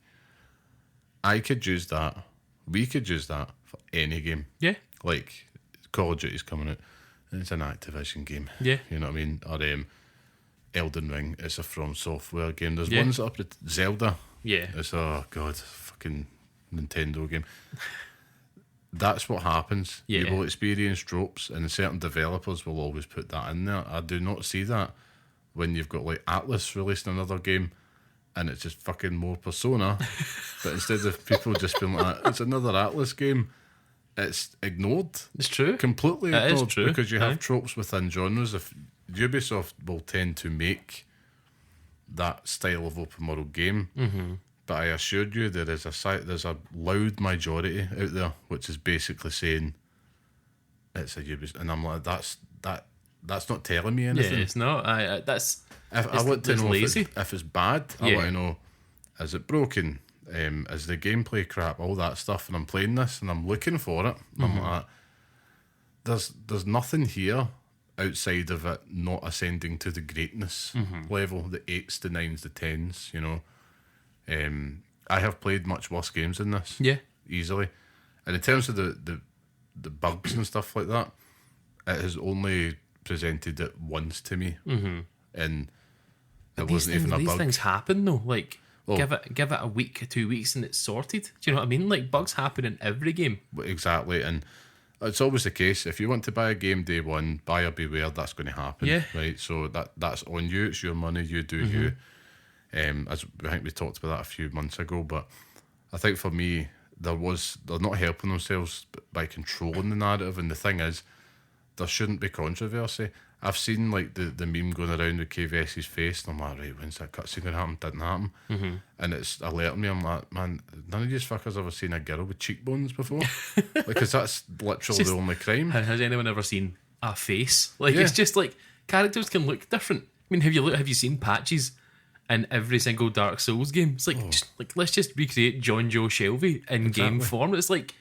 I could use that. We could use that for any game. Yeah. Like Call of Duty's coming out, and it's an Activision game. Yeah. You know what I mean? Or Elden Ring, it's a From Software game. There's Yeah. ones that are Zelda. Yeah. It's fucking Nintendo game. That's what happens. Yeah. You will experience tropes, and certain developers will always put that in there. I do not see that when you've got like Atlas releasing another game and it's just fucking more Persona. But instead of people just being like, it's another Atlas game, it's ignored. It's true. Completely It is ignored. true. Because you have Aye. tropes within genres. If Ubisoft will tend to make that style of open world game. But I assure you there's a loud majority out there which is basically saying it's a Ubisoft, and I'm like, that's not telling me Yeah, anything. it's not. That's. If I want to it's know lazy. if it's bad, I want to know, is it broken? Is the gameplay crap? All that stuff, and I'm playing this and I'm looking for it. I'm like, there's nothing here outside of it not ascending to the greatness level, the 8s, the 9s, the 10s, you know. I have played much worse games than this. Yeah. Easily. And in terms of the bugs and stuff like that, it has only presented it once to me. And it wasn't even a These bug. things happen though. Like, give it a week, 2 weeks, and it's sorted. Do you know what I mean? Like, bugs happen in every game. Exactly. And it's always the case. If you want to buy a game day one, buyer beware, that's going to happen. Yeah. Right? So that's on you. It's your money. You do you. As I think we talked about that a few months ago, but I think for me, they're not helping themselves by controlling the narrative. And the thing is, there shouldn't be controversy. I've seen like the meme going around with KVS's face, and I'm like, right, when's that cutscene going to happen? Didn't happen. And it's alerting me. I'm like, man, none of you fuckers ever seen a girl with cheekbones before? Because that's literally the only crime. Has anyone ever seen a face? Like, it's just like characters can look different. I mean, have you seen patches in every single Dark Souls game? It's like, let's just recreate John Joe Shelby in game form. It's like,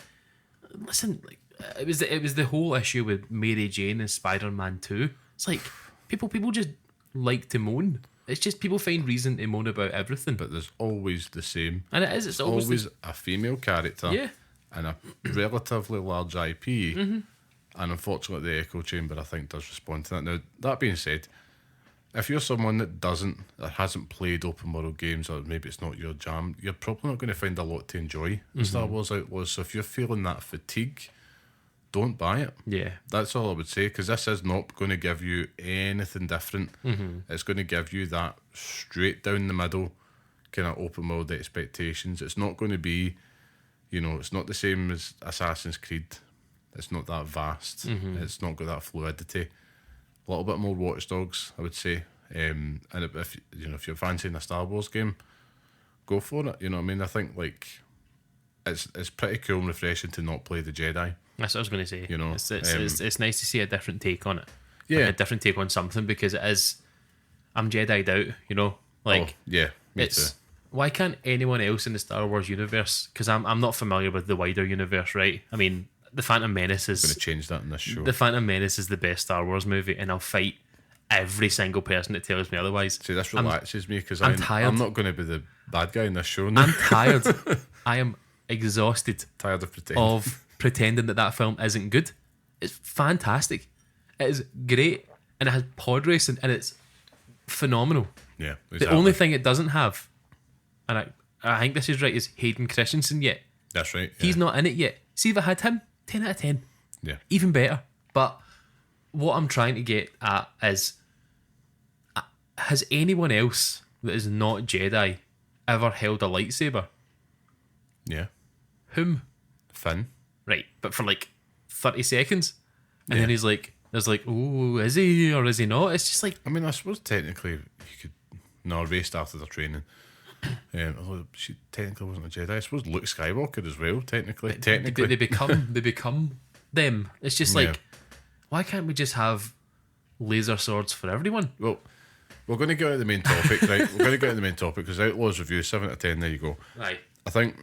listen, like it was the whole issue with Mary Jane and Spider-Man 2. It's like people just like to moan. It's just people find reason to moan about everything. But there's always the same. And it's always a female character. Yeah. And a relatively large IP. And unfortunately, the echo chamber, I think, does respond to that. Now, that being said, if you're someone that hasn't played open world games, or maybe it's not your jam, you're probably not going to find a lot to enjoy in Star Wars Outlaws. So if you're feeling that fatigue, don't buy it. Yeah. That's all I would say, because this is not going to give you anything different. It's going to give you that straight down the middle kind of open world expectations. It's not going to be, it's not the same as Assassin's Creed. It's not that vast. It's not got that fluidity. A little bit more Watch Dogs, I would say. And if you're fancying a Star Wars game, go for it. You know what I mean? I think like it's pretty cool and refreshing to not play the Jedi. That's what I was going to say. You know, it's nice to see a different take on it. Yeah. a different take on something, because it is. I'm Jedi'd out, you know. Like, yeah, me it's too. why can't anyone else in the Star Wars universe? Because I'm not familiar with the wider universe, right? I mean, the Phantom Menace I'm going to is change that in this show. the Phantom Menace is the best Star Wars movie, and I'll fight every single person that tells me otherwise. See, this relaxes me because I'm tired. I'm not going to be the bad guy in this show now. I'm tired. I am exhausted Tired of pretending. of pretending that film isn't good. It's fantastic. It is great, and it has pod racing, and it's phenomenal. Yeah, The only thing it doesn't have, and I think this is right, is Hayden Christensen yet. That's right. Yeah. He's not in it yet. See if I had him, 10 out of 10. Yeah. Even better. But what I'm trying to get at is, has anyone else that is not Jedi ever held a lightsaber? Yeah. Whom? Finn. Right, but for like 30 seconds. And Yeah. then he's like, there's like, oh, is he or is he not? It's just like, I mean, I suppose technically you could. No, Ray started her training. Although she technically wasn't a Jedi. I suppose Luke Skywalker as well. Technically. they become them. It's just like, why can't we just have laser swords for everyone? Well, we're going to get out of the main topic, right? We're going to get out of the main topic because Outlaws review 7 out of 10. There you go. Right. I think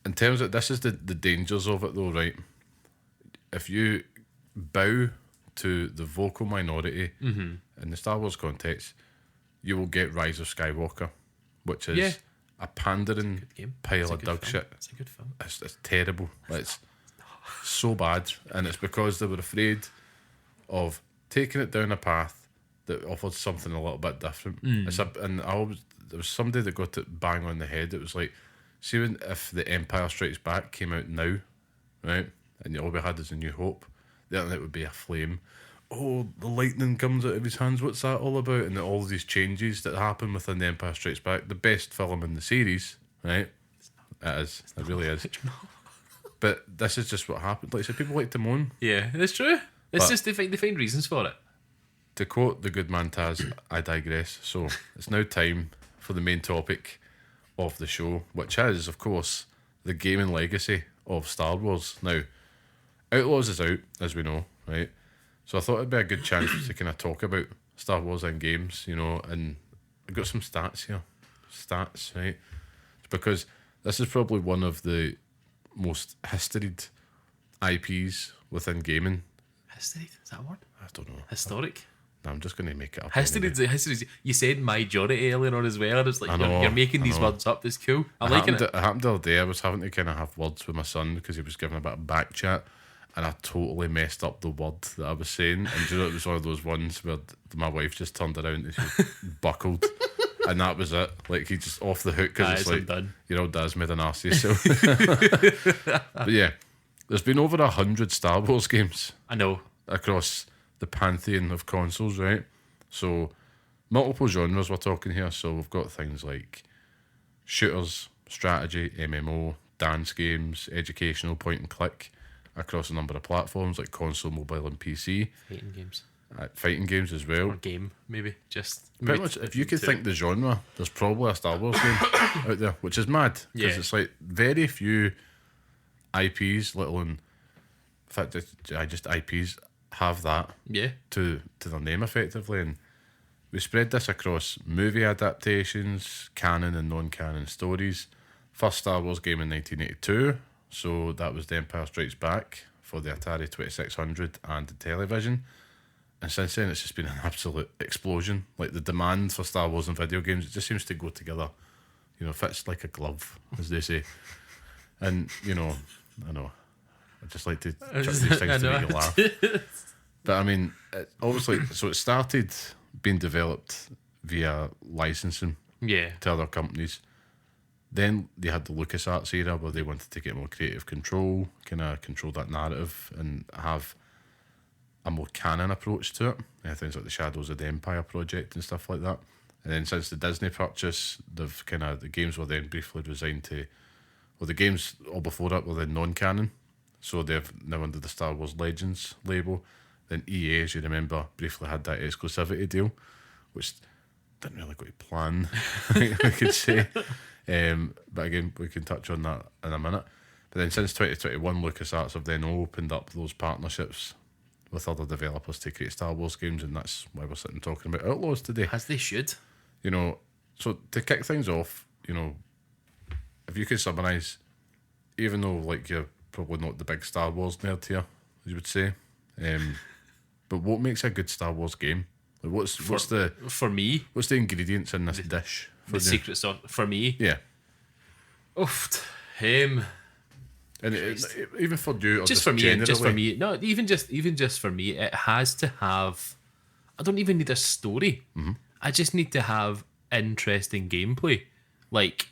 in terms of this is the dangers of it though, right? If you bow to the vocal minority in the Star Wars context, you will get Rise of Skywalker, which is a pandering Game. pile It's a of good dog film. shit. It's a good film. It's terrible. It's so bad, and it's because they were afraid of taking it down a path that offered something a little bit different. There was somebody that got it bang on the head. It was like, see, if the Empire Strikes Back came out now, right, and all we had is A New Hope, the internet would be aflame. Oh, the lightning comes out of his hands. What's that all about? And all these changes that happen within the Empire Strikes Back, the best film in the series, right? It is. It really is. But this is just what happened. Like, so people like to moan. Yeah, it's true. It's But- just they find reasons for it. To quote the good man Taz, I digress. So it's now time for the main topic of the show, which is, of course, the gaming legacy of Star Wars. Now, Outlaws is out, as we know, right? So I thought it'd be a good chance to kind of talk about Star Wars and games, you know, and I've got some stats here. Stats, right? Because this is probably one of the most historied IPs within gaming. History, is that a word? I don't know. Historic. No, I'm just going to make it up. History. You said majority earlier on as well. It's like I know, you're making I these know. words up. It's cool. I'm It liking happened, it. it happened the other day. I was having to kind of have words with my son because he was giving a bit of back chat, and I totally messed up the word that I was saying. And you know, it was one of those ones where my wife just turned around and she buckled, and that was it. Like, he just off the hook because it's I'm like, done. you know, Dad's made an arse of yourself. But yeah, there's been over 100 Star Wars games I know. across the pantheon of consoles, right? So multiple genres we're talking here. So we've got things like shooters, strategy, MMO, dance games, educational point and click across a number of platforms like console, mobile and PC. Fighting games. Fighting games as well. Or game, maybe. Just Pretty maybe much, if you could two. think the genre, there's probably a Star Wars game out there, which is mad. Because Yeah. it's like very few IPs, let alone, in fact, just IPs have that Yeah. to their name effectively, and we spread this across movie adaptations, canon and non-canon stories. First Star Wars game in 1982, so that was The Empire Strikes Back for the Atari 2600 and the television, and since then it's just been an absolute explosion. Like, the demand for Star Wars and video games, it just seems to go together, you know, fits like a glove, as they say. And, you know, I know I just like to chuck these I things to know. make you laugh. But I mean, obviously, so it started being developed via licensing Yeah. to other companies. Then they had the LucasArts era where they wanted to get more creative control, kind of control that narrative and have a more canon approach to it. Things like the Shadows of the Empire project and stuff like that. And then since the Disney purchase, the games were then briefly resigned to, well, the games all before that were then non-canon. So they've now under the Star Wars Legends label. Then EA, as you remember, briefly had that exclusivity deal, which didn't really go to plan, we could say. But again, we can touch on that in a minute. But then since 2021, LucasArts have then opened up those partnerships with other developers to create Star Wars games, and that's why we're sitting talking about Outlaws today. As they should. You know, so to kick things off, you know, if you could summarise, even though like you're probably not the big Star Wars nerd here, as you would say, but what makes a good Star Wars game? Like what's the for me? What's the ingredients in this dish? The secret sauce for me. Yeah. Oof. And even for you, or just for me, generally, just for me. No, even just for me, it has to have. I don't even need a story. Mm-hmm. I just need to have interesting gameplay. Like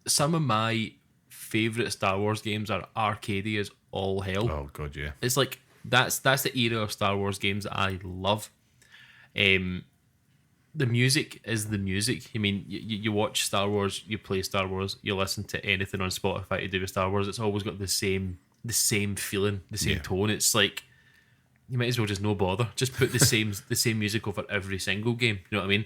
some of my favorite Star Wars games are arcadey as all hell. Oh god, yeah. It's like that's the era of Star Wars games that I love. The music is the music. I mean, you watch Star Wars, you play Star Wars, you listen to anything on Spotify to do with Star Wars. It's always got the same feeling, the same tone. It's like you might as well just no bother. Just put the same music over every single game. You know what I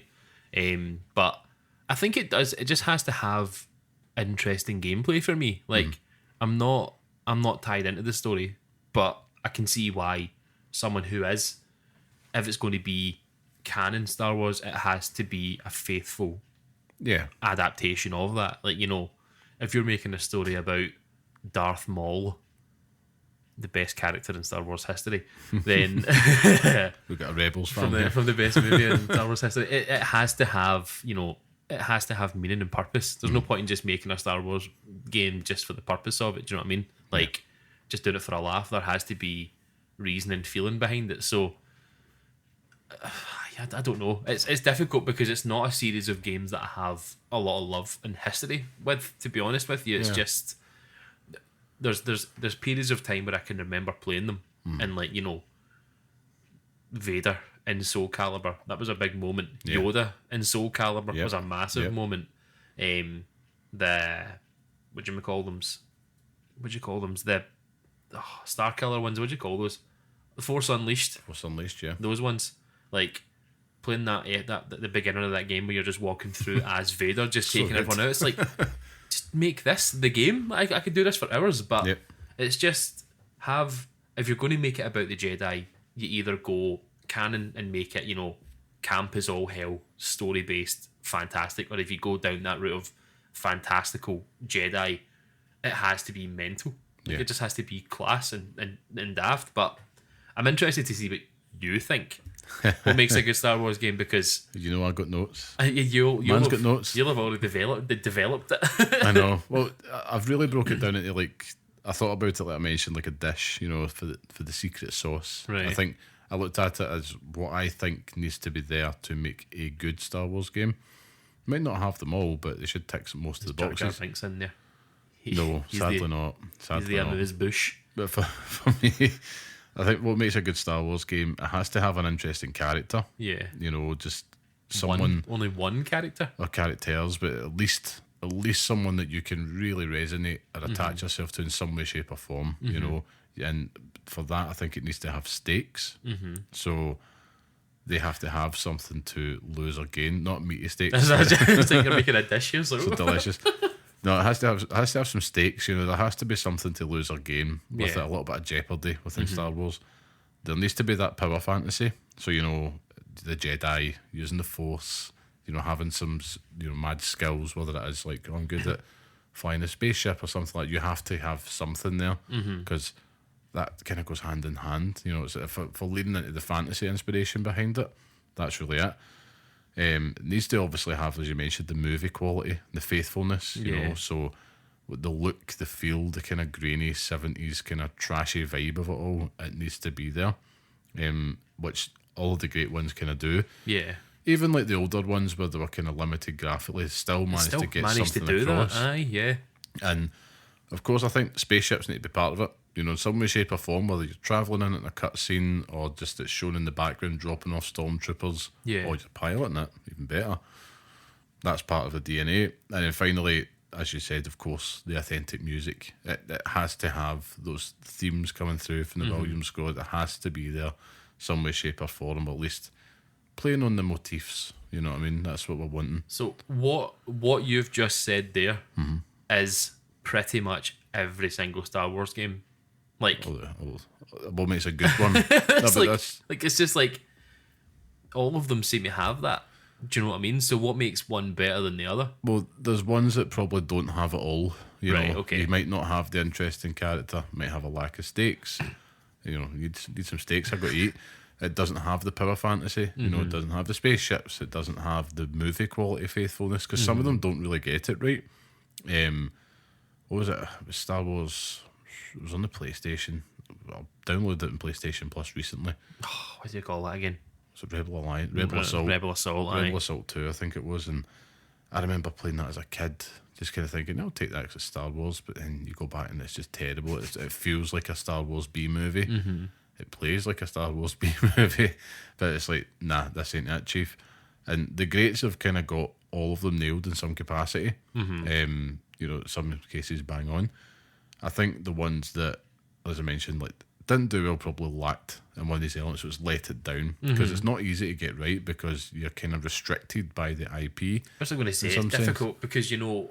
mean? But I think it does. It just has to have interesting gameplay for me. Like I'm not tied into the story, but I can see why someone who is, if it's going to be canon Star Wars, it has to be a faithful adaptation of that. Like, you know, if you're making a story about Darth Maul, the best character in Star Wars history, then we've got a Rebels from the best movie in Star Wars history. It has to have, you know, it has to have meaning and purpose. There's no point in just making a Star Wars game just for the purpose of it. Do you know what I mean? Like, just doing it for a laugh. There has to be reason and feeling behind it. So I don't know. It's difficult because it's not a series of games that I have a lot of love and history with. To be honest with you, it's just there's periods of time where I can remember playing them, and like, you know, Vader in Soul Calibur, that was a big moment. Yoda in Soul Calibur was a massive moment. The what do you call them? The Star Killer ones. What do you call those? The Force Unleashed. Yeah. Those ones, like playing that the beginning of that game where you're just walking through as Vader, just taking everyone out. It's like, just make this the game. I could do this for hours, but it's just if you're going to make it about the Jedi, you either go canon and make it, you know, camp is all hell, story based, fantastic, or if you go down that route of fantastical Jedi, it has to be mental. Like, it just has to be class and daft. But I'm interested to see what you think. What makes a good Star Wars game? Because you know, I got notes. Man's got notes. You'll have already developed it. I know. Well, I've really broke it down into, like, I thought about it like I mentioned, like a dish, you know, for the secret sauce. Right. I think I looked at it as what I think needs to be there to make a good Star Wars game. Might not have them all, but they should tick most of the boxes. Jar Jar Binks in there. No, sadly not. He's the end of his bush. But for me, I think what makes a good Star Wars game, it has to have an interesting character. Yeah. You know, just someone... Only one character? Or characters, but at least someone that you can really resonate or attach yourself to in some way, shape or form, you know. And for that, I think it needs to have stakes. So they have to have something to lose or gain, not meaty stakes. I was like, you're making a dish here, so delicious. No, it has to have some stakes. You know, there has to be something to lose or gain with it, a little bit of jeopardy within Star Wars. There needs to be that power fantasy. So, you know, the Jedi using the Force, you know, having some, you know, mad skills, whether it is like, I'm good at flying a spaceship or something like that. You have to have something there because that kind of goes hand in hand. You know, it's, for leading into the fantasy inspiration behind it, that's really it. It needs to obviously have, as you mentioned, the movie quality, the faithfulness, you know, so with the look, the feel, the kind of grainy 70s kind of trashy vibe of it all, it needs to be there, which all of the great ones kind of do. Yeah. Even like the older ones where they were kind of limited graphically, still managed to get something across. That. Aye, yeah. And of course, I think spaceships need to be part of it. You know, in some way, shape or form, whether you're travelling in a cutscene or just it's shown in the background dropping off stormtroopers, or you're piloting it, even better. That's part of the DNA. And then finally, as you said, of course, the authentic music. It has to have those themes coming through from the Williams score. It has to be there, some way, shape or form, or at least playing on the motifs. You know what I mean? That's what we're wanting. So what you've just said there is pretty much every single Star Wars game. Like, what makes a good one? No, it's but like it's just like all of them seem to have that. Do you know what I mean? So what makes one better than the other? well, there's ones that probably don't have it all. You Right, know, okay. you might not have the interesting character, might have a lack of stakes. You know, you need some steaks. I've got to eat. It doesn't have the power fantasy. You know, it doesn't have the spaceships. It doesn't have the movie quality faithfulness because some of them don't really get it right. What was it? It was Star Wars. It was on the PlayStation. I downloaded it in PlayStation Plus recently. Oh, what do you call that again? So Rebel Alliance, Rebel Assault, Rebel Assault. Rebel Assault 2, I think it was. And I remember playing that as a kid, just kind of thinking, I'll take that 'cause it's Star Wars. But then you go back and it's just terrible. It feels like a Star Wars B movie. It plays like a Star Wars B movie, but it's like, nah, this ain't that, Chief. And the greats have kind of got all of them nailed in some capacity. You know, some cases bang on. I think the ones that, as I mentioned, like didn't do well probably lacked in one of these elements, was let it down because it's not easy to get right because you're kind of restricted by the IP. I was going to say in it's some difficult because you know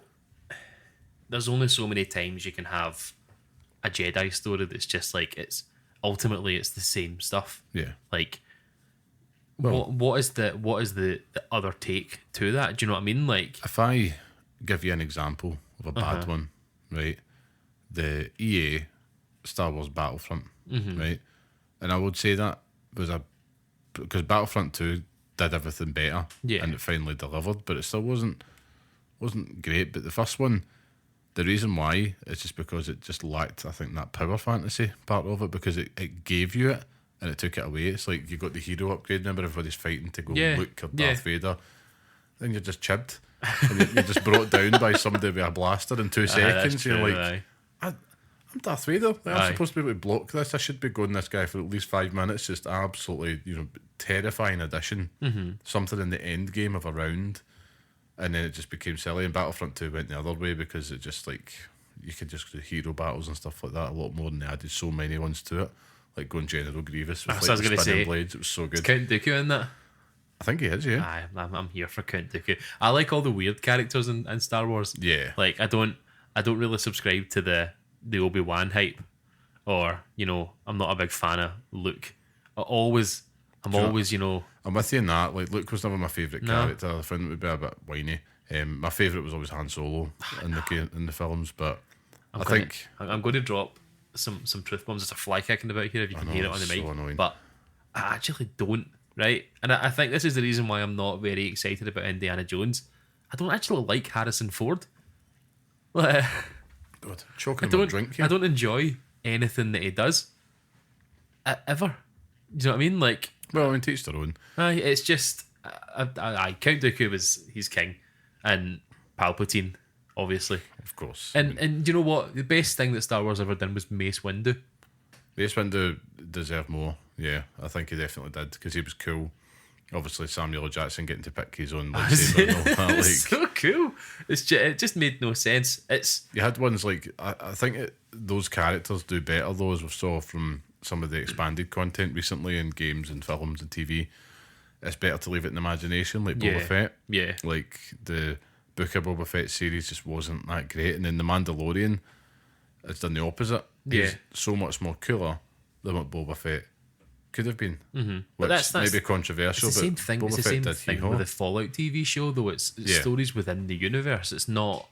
there's only so many times you can have a Jedi story that's just like it's ultimately it's the same stuff. Yeah. Like, Well- what is the other take to that? Do you know what I mean? Like, If I give you an example of a bad one, right? The EA Star Wars Battlefront, right? And I would say that was because Battlefront 2 did everything better, Yeah. and it finally delivered, but it still wasn't great. But the first one, the reason why is just because it just lacked, I think, that power fantasy part of it because it gave you it and it took it away. It's like you got the hero upgrade. Remember, everybody's fighting to go Yeah, Luke or yeah. Darth Vader. Then you're just chibbed. And you're just brought down by somebody with a blaster in 2 seconds. that's You're true, like, aye. I'm Darth Vader. I'm Aye. supposed to be able to block this. I should be going this guy for at least 5 minutes. Just absolutely, terrifying addition. Something in the end game of a round, and then it just became silly. And Battlefront 2 went the other way because it just like you could just do hero battles and stuff like that a lot more, and they added so many ones to it, like going General Grievous with That's what I was like gonna spinning say. blades. It was so good. Count Dooku in that. I think he is, yeah. Aye, I'm here for Count Dooku. I like all the weird characters in Star Wars. Yeah. Like I don't really subscribe to the Obi-Wan hype, or I'm not a big fan of Luke. I'm always I'm with you in that. Like Luke was never my favourite No. character. I found it would be a bit whiny. My favourite was always Han Solo in the films, but I think I'm going to drop some truth bombs. There's a fly kicking about here if you can know, hear it on the it's mic. so annoying. But I actually don't, right? And I think this is the reason why I'm not very excited about Indiana Jones. I don't actually like Harrison Ford. Like, God, choking on a drink here. I don't enjoy anything that he does. Ever. Do you know what I mean? Like, Well, I mean, teach their own. it's just I Count Dooku he's king, and Palpatine, obviously. Of course. And you know what? The best thing that Star Wars ever done was Mace Windu. Mace Windu deserved more. Yeah, I think he definitely did because he was cool. Obviously, Samuel L. Jackson getting to pick his own lightsaber and all that. It's Like, so cool. It just made no sense. It's you had ones like I think those characters do better though, as we saw from some of the expanded content recently in games and films and TV. It's better to leave it in imagination, like Boba Fett. Yeah. Like the Book of Boba Fett series just wasn't that great, and then the Mandalorian has done the opposite. Yeah. He's so much more cooler than what Boba Fett could have been. Mm-hmm. Which But that's may be controversial. It's the same but thing. Boba It's the Fett same did thing hee-haw. with the Fallout TV show, though. It's stories within the universe. It's not.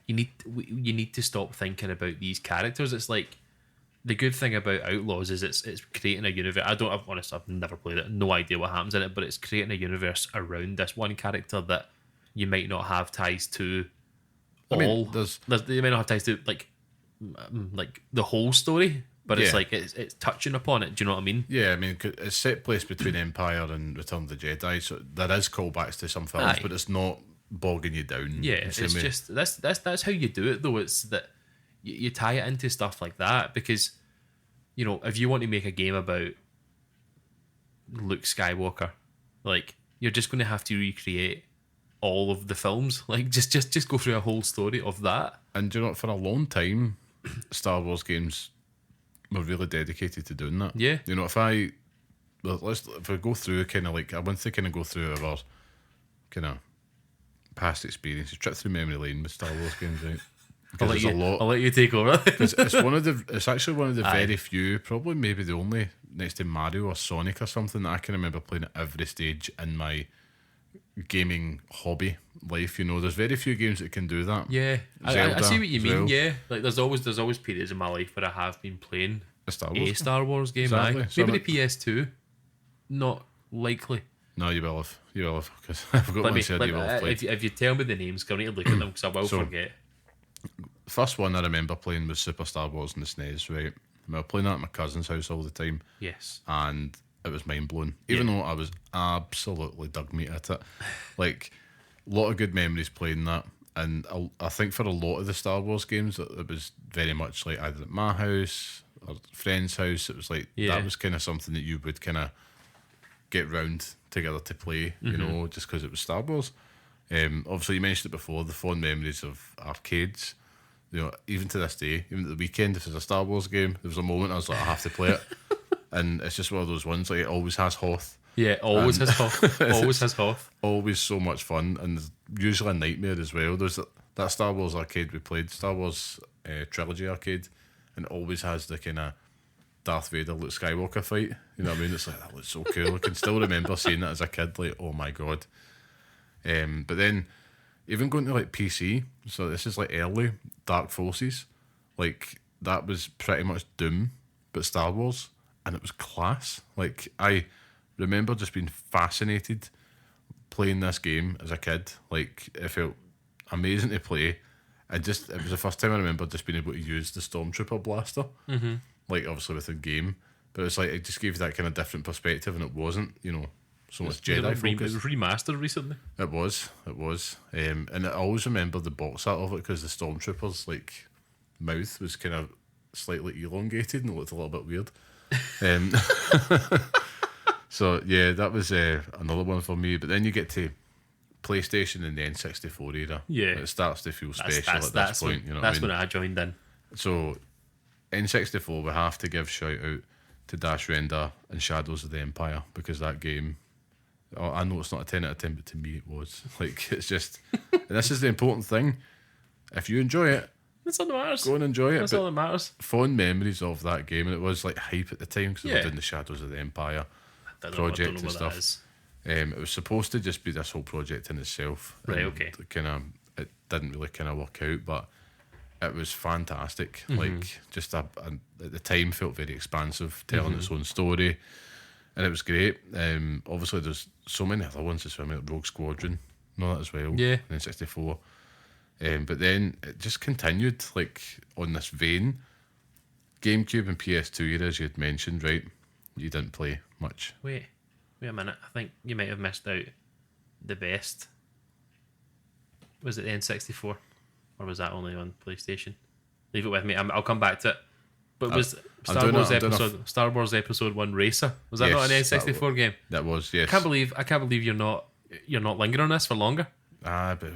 You need to stop thinking about these characters. It's like the good thing about Outlaws is it's creating a universe. I've never played it. No idea what happens in it, but it's creating a universe around this one character that you might not have ties to. I mean, You might not have ties to like the whole story, but it's Yeah. like it's touching upon it. Do you know what I mean? Yeah, I mean, it's set place between Empire and Return of the Jedi, so there is callbacks to some films, Aye. but it's not bogging you down. Yeah, the it's same way. just that's how you do it though. It's that you tie it into stuff like that because if you want to make a game about Luke Skywalker, like you're just going to have to recreate all of the films. Like just go through a whole story of that. And do you know what, for a long time, Star Wars games were really dedicated to doing that. Yeah. If we go through kind of like, I want to kind of go through our kind of past experiences, trip through memory lane with Star Wars games, right? because there's a lot. I'll let you take over. It's actually one of the very few, probably maybe the only, next to Mario or Sonic or something, that I can remember playing at every stage in my gaming hobby life. There's very few games that can do that. Yeah, I see what you mean. Well. Yeah, like there's always periods in my life where I have been playing A Star Wars. a Star Wars game. Exactly. So Maybe the PS2. Not likely. No, you will have, because I've got one said you will have played. If you tell me the names, I need to look at them because I will forget. First one I remember playing was Super Star Wars on the SNES, right? I was playing that at my cousin's house all the time. Yes. And it was mind blowing. Even though I was absolutely dug meat at it. Like, a lot of good memories playing that. And I think for a lot of the Star Wars games, it was very much like either at my house or friend's house. It was like, that was kind of something that you would kind of get round together to play, just because it was Star Wars. Obviously, you mentioned it before, the fond memories of arcades. Even to this day, even at the weekend, if there's a Star Wars game, there was a moment I was like, I have to play it. And it's just one of those ones, like, it always has Hoth. Yeah, always has Hoth. Always has Hoth. Always so much fun, and usually a nightmare as well. There's that Star Wars arcade we played, Star Wars Trilogy arcade, and it always has the kind of Darth Vader, Luke Skywalker fight. You know what I mean? It's like, that looks so cool. I can still remember seeing that as a kid, like, oh my god. But then, even going to like PC, so this is like early Dark Forces, like that was pretty much Doom, but Star Wars, and it was class. Like, I remember just being fascinated playing this game as a kid. Like, it felt amazing to play. It was the first time I remember just being able to use the Stormtrooper blaster. Mm-hmm. Like, obviously with a game, but it's like it just gave that kind of different perspective, and it wasn't, so much Jedi focus. It was remastered recently. It was, and I always remember the box art of it because the Stormtrooper's like mouth was kind of slightly elongated and looked a little bit weird. So yeah, that was another one for me. But then you get to PlayStation and the N64 era. Yeah, it starts to feel special at this point. That's when I joined in. So N64, we have to give shout out to Dash Render and Shadows of the Empire, because that game, I know it's not a 10 out of 10, but to me it was. Like, it's just, and this is the important thing, if you enjoy it, that's all that matters. Go and enjoy it. That's all that matters. Fond memories of that game, and it was like hype at the time because we were doing the Shadows of the Empire project and stuff. It was supposed to just be this whole project in itself. Right, okay. It didn't really kind of work out, but it was fantastic. Mm-hmm. Like, just at the time felt very expansive, telling its own story, and it was great. Obviously, there's so many other ones as well, like Rogue Squadron, and all that as well. Yeah. In 64. But then it just continued, like, on this vein. GameCube and PS2 era, as you had mentioned, right? You didn't play much. Wait a minute. I think you might have missed out the best. Was it the N64? Or was that only on PlayStation? Leave it with me. I'll come back to it. But was Star Wars Episode 1 Racer? Was that not an N64 game? That was, yes. I can't believe you're not lingering on this for longer. But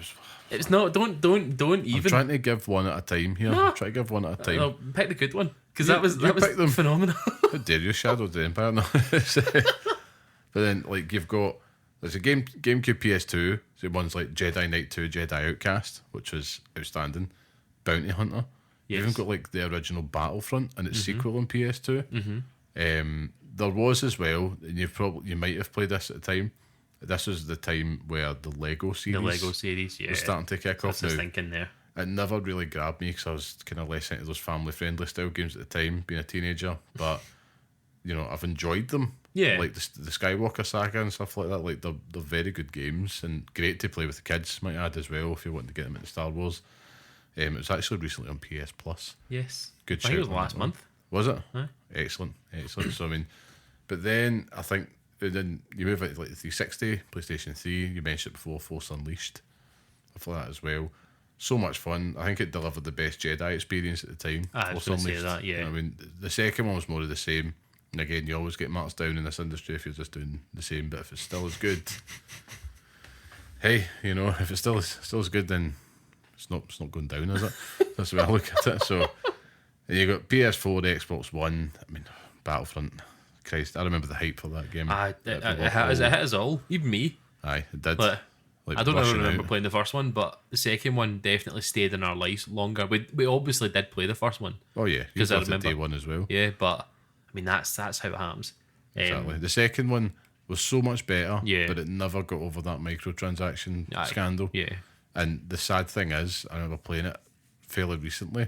it's not. Don't even. I'm trying to give one at a time here. No. Try to give one at a time. I'll pick the good one, because that was phenomenal. How dare you, Shadow of the Empire? No. But then, like, you've got, there's a GameCube PS2. So one's like Jedi Knight 2, Jedi Outcast, which was outstanding. Bounty Hunter. Yes. You've even got like the original Battlefront and its sequel on PS2. Mm-hmm. There was as well, and you might have played this at the time. This was the time where the Lego series, was starting to kick off. I was thinking there. It never really grabbed me because I was kind of less into those family-friendly style games at the time, being a teenager. But I've enjoyed them. Yeah, like the Skywalker saga and stuff like that. Like, they're very good games and great to play with the kids, might add, as well, if you want to get them into Star Wars. It was actually recently on PS Plus. Yes, good. I think it was last month. Was it? Huh? Excellent. So I mean, but then I think then you move it to like the 360, PlayStation 3. You mentioned it before, Force Unleashed. I thought that as well. So much fun. I think it delivered the best Jedi experience at the time. I was going to say that. Yeah. I mean, the second one was more of the same. And again, you always get marks down in this industry if you're just doing the same. But if it's still as good, hey, if it's still as good, then it's not going down, is it? That's the way I look at it. So, and you got PS4, Xbox One. I mean, Battlefront. Christ, I remember the hype for that game. It hit us all, even me. Aye, it did. But like I don't ever rushing remember out. playing the first one, but the second one definitely stayed in our lives longer. We obviously did play the first one. Oh yeah, you 'Cause I got it remember. day one as well. Yeah, but I mean that's how it happens. Exactly. The second one was so much better, Yeah. but it never got over that microtransaction Aye. scandal. Yeah. And the sad thing is, I remember playing it fairly recently,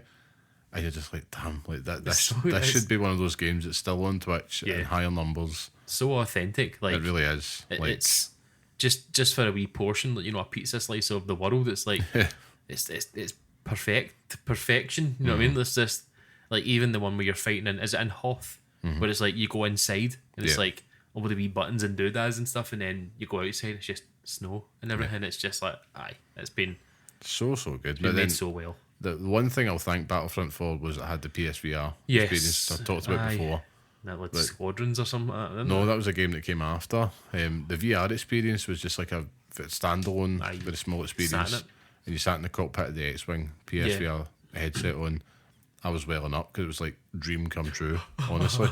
and you're just like, damn, like this it's- should be one of those games that's still on Twitch Yeah. in higher numbers. So authentic. Like It really is. Like, it's just for a wee portion, you know, a pizza slice of the world. It's like it's perfection. You know what I mean? It's just like even the one where you're fighting in, is it in Hoth, where it's like you go inside and it's Yeah. like all the wee buttons and doodads and stuff, and then you go outside, it's just snow and everything. It's just like it's been so good. made But then so well. the one thing I'll thank Battlefront for was it had the PSVR Yes. experience I talked about Aye. before. That like Squadrons or something like that, isn't No, it? that was a game that came after. The VR experience was just like a standalone, Aye. very small Sat experience. in it. And you sat in the cockpit of the X-Wing, PSVR headset on. I was welling up because it was like dream come true, honestly.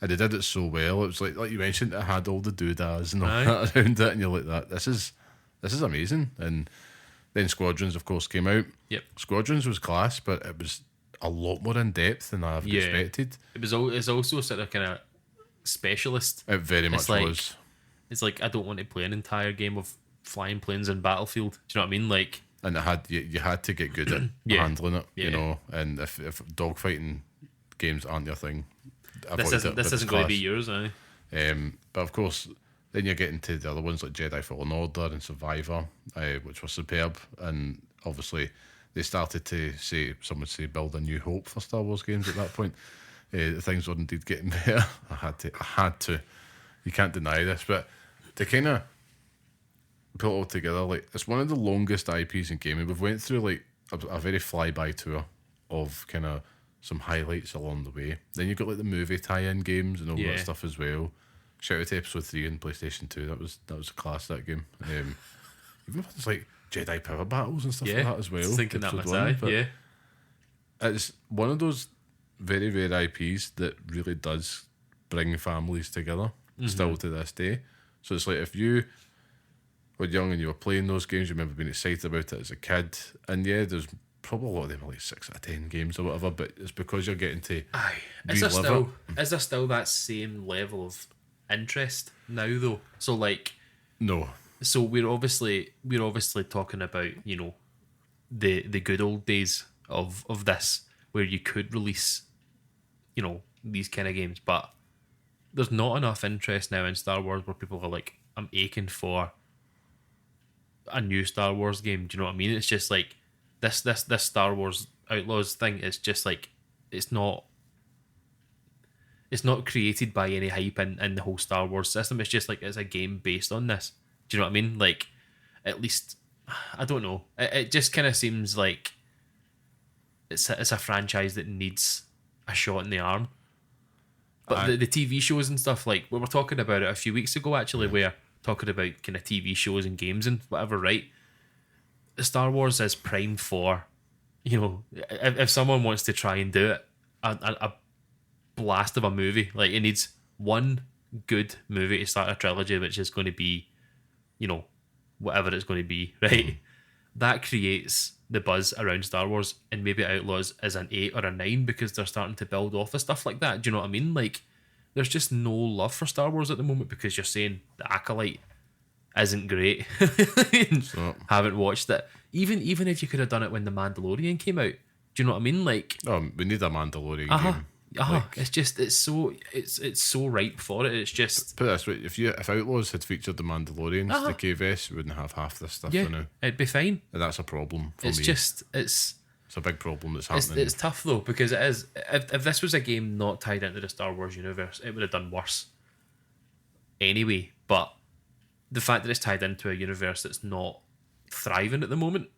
And they did it so well. It was like you mentioned, it had all the doodads and all Aye. that around it, and you're like, that. This is amazing. And then Squadrons, of course, came out. Yep. Squadrons was class, but it was a lot more in depth than I've Yeah. expected. It's also sort of kind of specialist. It very much like- was. It's like I don't want to play an entire game of flying planes in Battlefield. Do you know what I mean? Like And it had you had to get good at Yeah. handling it, you Yeah. know. And if dogfighting games aren't your thing, this isn't going to be yours, eh? But of course, then you're getting to the other ones like Jedi Fallen Order and Survivor, which were superb. And obviously, they started to say, some would say, build a new hope for Star Wars games at that point. Things were indeed getting better. I had to. You can't deny this, but to kind of put it all together, like it's one of the longest IPs in gaming. We've went through like a very flyby tour of kind of some highlights along the way. Then you've got like the movie tie-in games and all Yeah. that stuff as well. Shout out to episode 3 in PlayStation 2. That was a class, that game. Even things like Jedi power battles and stuff like that as well. Just thinking that episode myself. but Yeah. it's one of those very rare IPs that really does bring families together still to this day. So it's like if you were young and you were playing those games, you remember being excited about it as a kid. And yeah, there's probably a lot of them are like 6 out of 10 games or whatever, but it's because you're getting to Aye. relive Is there still that same level of interest now though? So like No. so we're obviously talking about, you know, the good old days of this where you could release, you know, these kind of games, but there's not enough interest now in Star Wars where people are like, I'm aching for a new Star Wars game. Do you know what I mean? It's just like this Star Wars Outlaws thing is just like it's not created by any hype in the whole Star Wars system. It's just like it's a game based on this. Do you know what I mean? Like, at least I don't know. It just kind of seems like it's a franchise that needs a shot in the arm. But the TV shows and stuff, like we were talking about it a few weeks ago, actually, where talking about kind of TV shows and games and whatever, right? Star Wars is primed for, you know, if someone wants to try and do it, a blast of a movie. Like it needs one good movie to start a trilogy, which is going to be, you know, whatever it's going to be, right? That creates the buzz around Star Wars, and maybe Outlaws is an 8 or a 9 because they're starting to build off of stuff like that. Do you know what I mean? Like, there's just no love for Star Wars at the moment because you're saying the Acolyte isn't great. not. Haven't watched it. Even if you could have done it when The Mandalorian came out. Do you know what I mean? Like, We need a Mandalorian game. it's just it's so ripe for it. It's just Put it this way, if Outlaws had featured the Mandalorians, the KVS wouldn't have half this stuff yeah, for now. it'd be fine. And that's a problem for It's me. just it's a big problem that's happening. it's tough though because it is. If this was a game not tied into the Star Wars universe, it would have done worse. Anyway, but the fact that it's tied into a universe that's not thriving at the moment,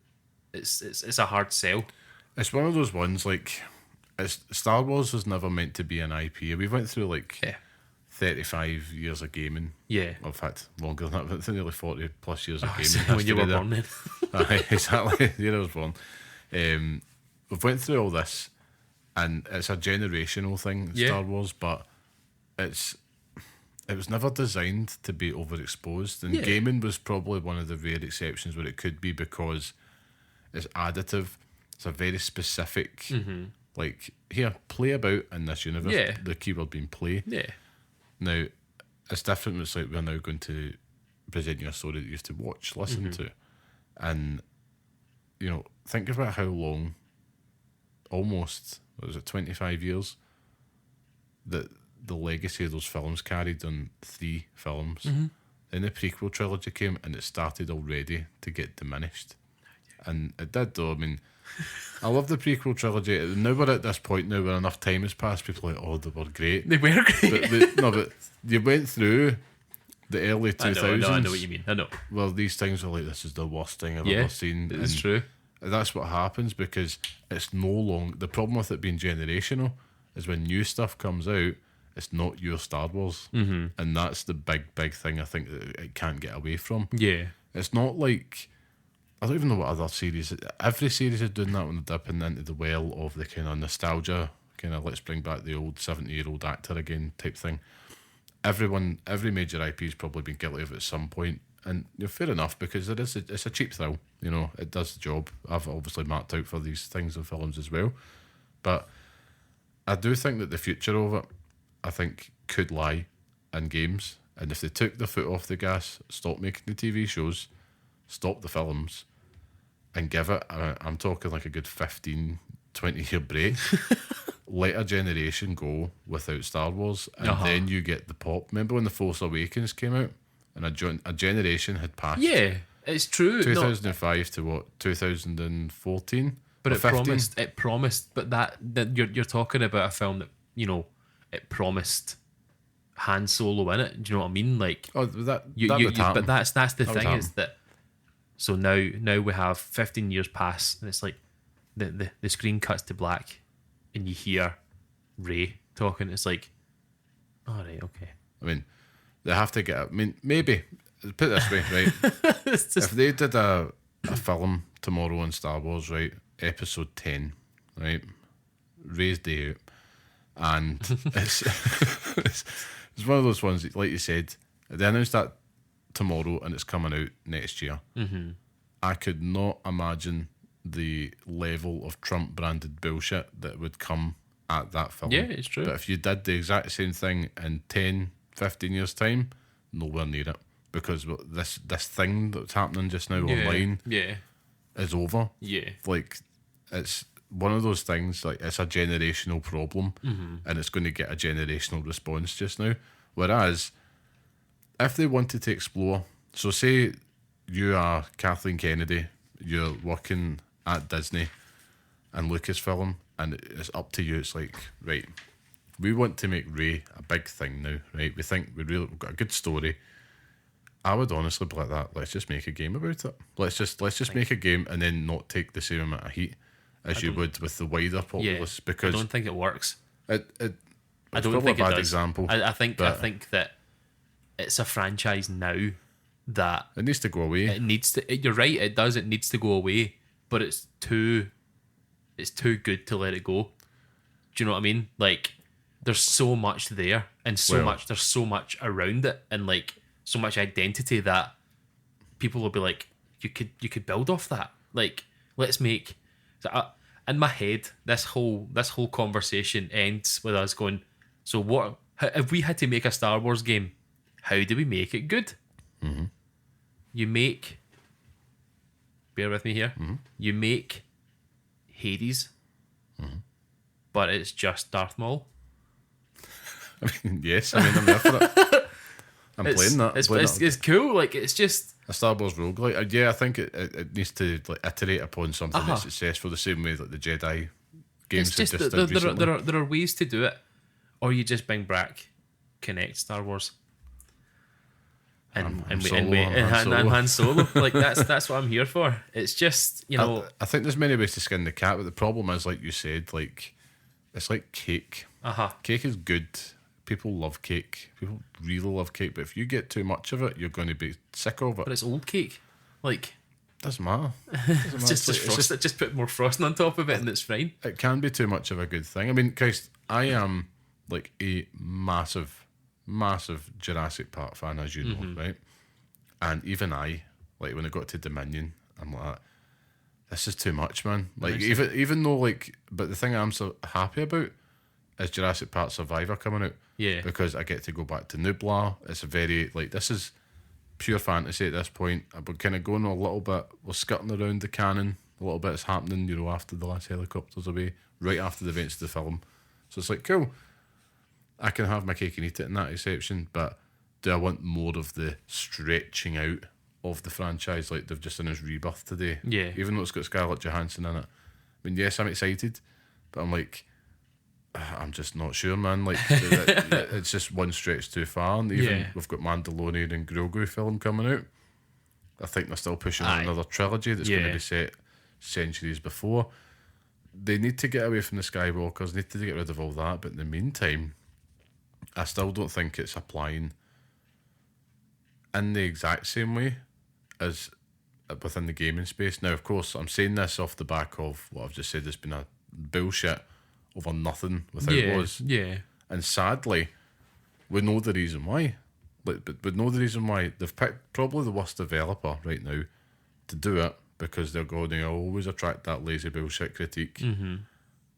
it's a hard sell. It's one of those ones like Star Wars was never meant to be an IP. We went through like Yeah. 35 years of gaming. Yeah. Well, in fact, longer than that. I think nearly 40 plus years of gaming. So when you were history born then. there. Aye, exactly. The year I was born. We've went through all this, and it's a generational thing, Yeah. Star Wars, but it's it was never designed to be overexposed, and gaming was probably one of the rare exceptions where it could be, because it's additive. It's a very specific, like, here, play about in this universe. Yeah. The keyword being play. Yeah. Now, it's different. It's like, we're now going to present you a story that you have to watch, listen to. And, you know, think about how long, almost, what was it, 25 years, that the legacy of those films carried on 3 films. Then the prequel trilogy came, and it started already to get diminished. And it did, though. I mean, I love the prequel trilogy. Now we're at this point now where enough time has passed, people are like, oh, they were great. They were great. But you went through the early 2000s. I know what you mean. I know. Well, these things are like, this is the worst thing I've ever seen. It's true. That's what happens, because it's no long. The problem with it being generational is when new stuff comes out, it's not your Star Wars. And that's the big thing I think that it can't get away from. Yeah. It's not like, I don't even know what other series. Every series is doing that when they're dipping into the well of the kind of nostalgia, kind of let's bring back the old 70-year-old actor again type thing. Every major IP has probably been guilty of it at some point, and you're fair enough, because it's a cheap thrill. You know, it does the job. I've obviously marked out for these things in films as well, but I do think that the future of it, I think, could lie in games. And if they took their foot off the gas, stop making the TV shows, stop the films, and give it, I'm talking like a good 15, 20-year break, let a generation go without Star Wars, and then you get the pop. Remember when The Force Awakens came out, and a generation had passed? Yeah, it's true. 2005 to what, 2014? But or it 15? promised, but that you're talking about a film that, you know, it promised Han Solo in it. Do you know what I mean? Like, that would happen. But that's the That would thing, happen. is that, so now we have 15 years pass, and it's like the screen cuts to black, and you hear Rey talking. It's like, all right, okay. I mean, they have to get. I mean, maybe put it this way, right? It's just, If they did a film tomorrow on Star Wars, right, episode 10, right, Rey's Day Out, and it's one of those ones that, like you said, they announced that tomorrow and it's coming out next year. I could not imagine the level of Trump branded bullshit that would come at that film. yeah, it's true. But if you did the exact same thing in 10, 15 years' time, nowhere near it. Because this thing that's happening just now online is over. Yeah. Like, it's one of those things, like, it's a generational problem, and it's going to get a generational response just now. Whereas, if they wanted to explore, so say you are Kathleen Kennedy, you're working at Disney and Lucasfilm, and it's up to you. It's like, right, we want to make Rey a big thing now, right? We think we've got a good story. I would honestly be like that. Let's just make a game about it. Let's just make a game and then not take the same amount of heat as you would with the wider populace. Because I don't think it works. I don't think a it bad does. example. I think that it's a franchise now that it needs to go away. it needs to. You're right. It does. It needs to go away. But it's too good to let it go. Do you know what I mean? Like, there's so much there, and there's so much around it, and like so much identity that people will be like, you could build off that. Like, let's make. In my head, this whole conversation ends with us going, so what if we had to make a Star Wars game? How do we make it good? You make, bear with me here, you make Hades, but it's just Darth Maul. I mean, yes, I'm there for it. I'm playing that. It's cool. Like, it's just a Star Wars roguelike. Yeah, I think it needs to like iterate upon something that's successful, the same way that the Jedi games it's just have just did recently. there are ways to do it, or you just bring back Connect Star Wars. And Han Solo. Like, that's what I'm here for. It's just, you know, I think there's many ways to skin the cat, but the problem is, like you said, like, it's like cake. Cake is good. People love cake. People really love cake. But if you get too much of it, you're going to be sick of it. But it's old cake. Like, doesn't matter. Just put more frosting on top of it, and it's fine. It can be too much of a good thing. I mean, Christ, I am like a massive massive Jurassic Park fan, as you know, right? And even I, like when it got to Dominion, I'm like, this is too much, man. Like even though like, but the thing I'm so happy about is Jurassic Park Survivor coming out. Yeah. Because I get to go back to Nublar. It's a very like this is pure fantasy at this point. We're kind of going a little bit. We're skirting around the canon. A little bit is happening, after the last helicopter's away, right after the events of the film. So it's like cool. I can have my cake and eat it in that exception, but do I want more of the stretching out of the franchise like they've just done his rebirth today? Yeah. Even though it's got Scarlett Johansson in it. I mean, yes, I'm excited, but I'm like, I'm just not sure, man. Like, it's just one stretch too far. And even we've got Mandalorian and Grogu film coming out. I think they're still pushing on another trilogy that's going to be set centuries before. They need to get away from the Skywalkers, need to get rid of all that, but in the meantime, I still don't think it's applying in the exact same way as within the gaming space. Now, of course, I'm saying this off the back of what I've just said. There's been a bullshit over nothing with Outlaws. Yeah. And sadly, we know the reason why. But we know the reason why. They've picked probably the worst developer right now to do it because they're going to always attract that lazy bullshit critique.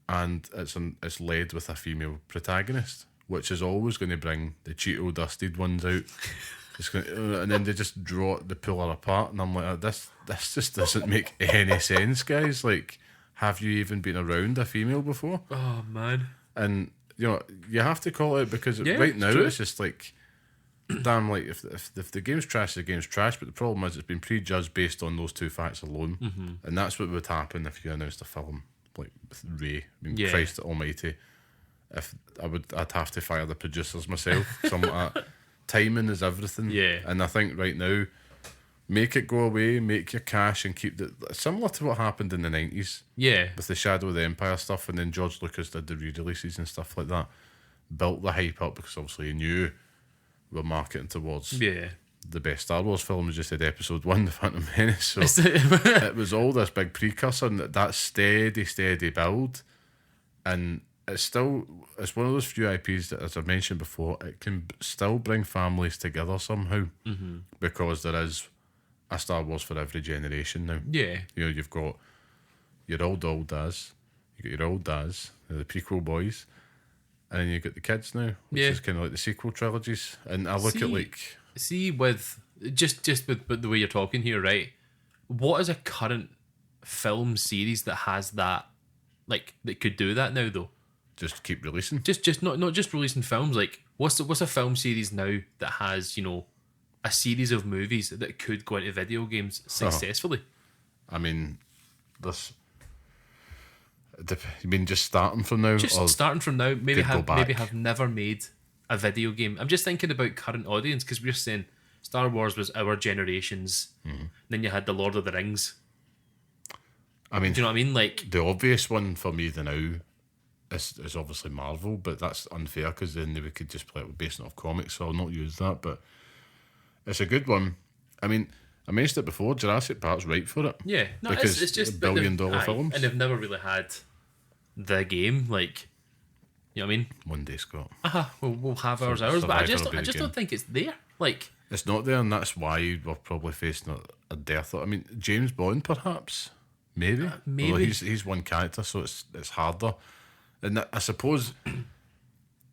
And it's led with a female protagonist, which is always going to bring the Cheeto dusted ones out. It's going to, and then they just pull her apart, and I'm like, this just doesn't make any sense, guys. Like, have you even been around a female before? Oh man! And you have to call it out because right now it's just like, damn, like if the game's trash, the game's trash. But the problem is it's been prejudged based on those two facts alone, and that's what would happen if you announced a film like with Ray. I mean, Christ Almighty, I'd have to fire the producers myself. Something like that. Timing is everything. Yeah. And I think right now, make it go away, make your cash, and keep similar to what happened in the 90s. Yeah. With the Shadow of the Empire stuff, and then George Lucas did the re-releases and stuff like that. Built the hype up because obviously he knew we were marketing towards the best Star Wars film. We just did Episode 1, The Phantom Menace. So it was all this big precursor and that steady build. And it's one of those few IPs that, as I mentioned before, it can still bring families together somehow because there is a Star Wars for every generation now. Yeah. You've got your old Daz, you got your old Daz, the prequel boys, and then you got the kids now, which is kind of like the sequel trilogies. And I look at like... See, with just with the way you're talking here, right? What is a current film series that has that, like, that could do that now, though? Just keep releasing. Just not just releasing films. Like, what's a film series now that has, a series of movies that could go into video games successfully? I mean, you mean just starting from now? Just starting from now. Maybe have never made a video game. I'm just thinking about current audience because we're saying Star Wars was our generation's. Then you had the Lord of the Rings. I mean, do you know what I mean? Like, the obvious one for me now is obviously Marvel, but that's unfair because then we could just play it based off comics, so I'll not use that. But it's a good one. I mean, I mentioned it before. Jurassic Park's right for it. Yeah, no, because it's just $1 billion films, and they've never really had the game. Like, you know what I mean? One day, Scott. We'll have ours, but I just don't think it's there. Like, it's not there, and that's why we're probably facing a dearth. I mean, James Bond, perhaps, maybe. Although he's one character, so it's harder. And I suppose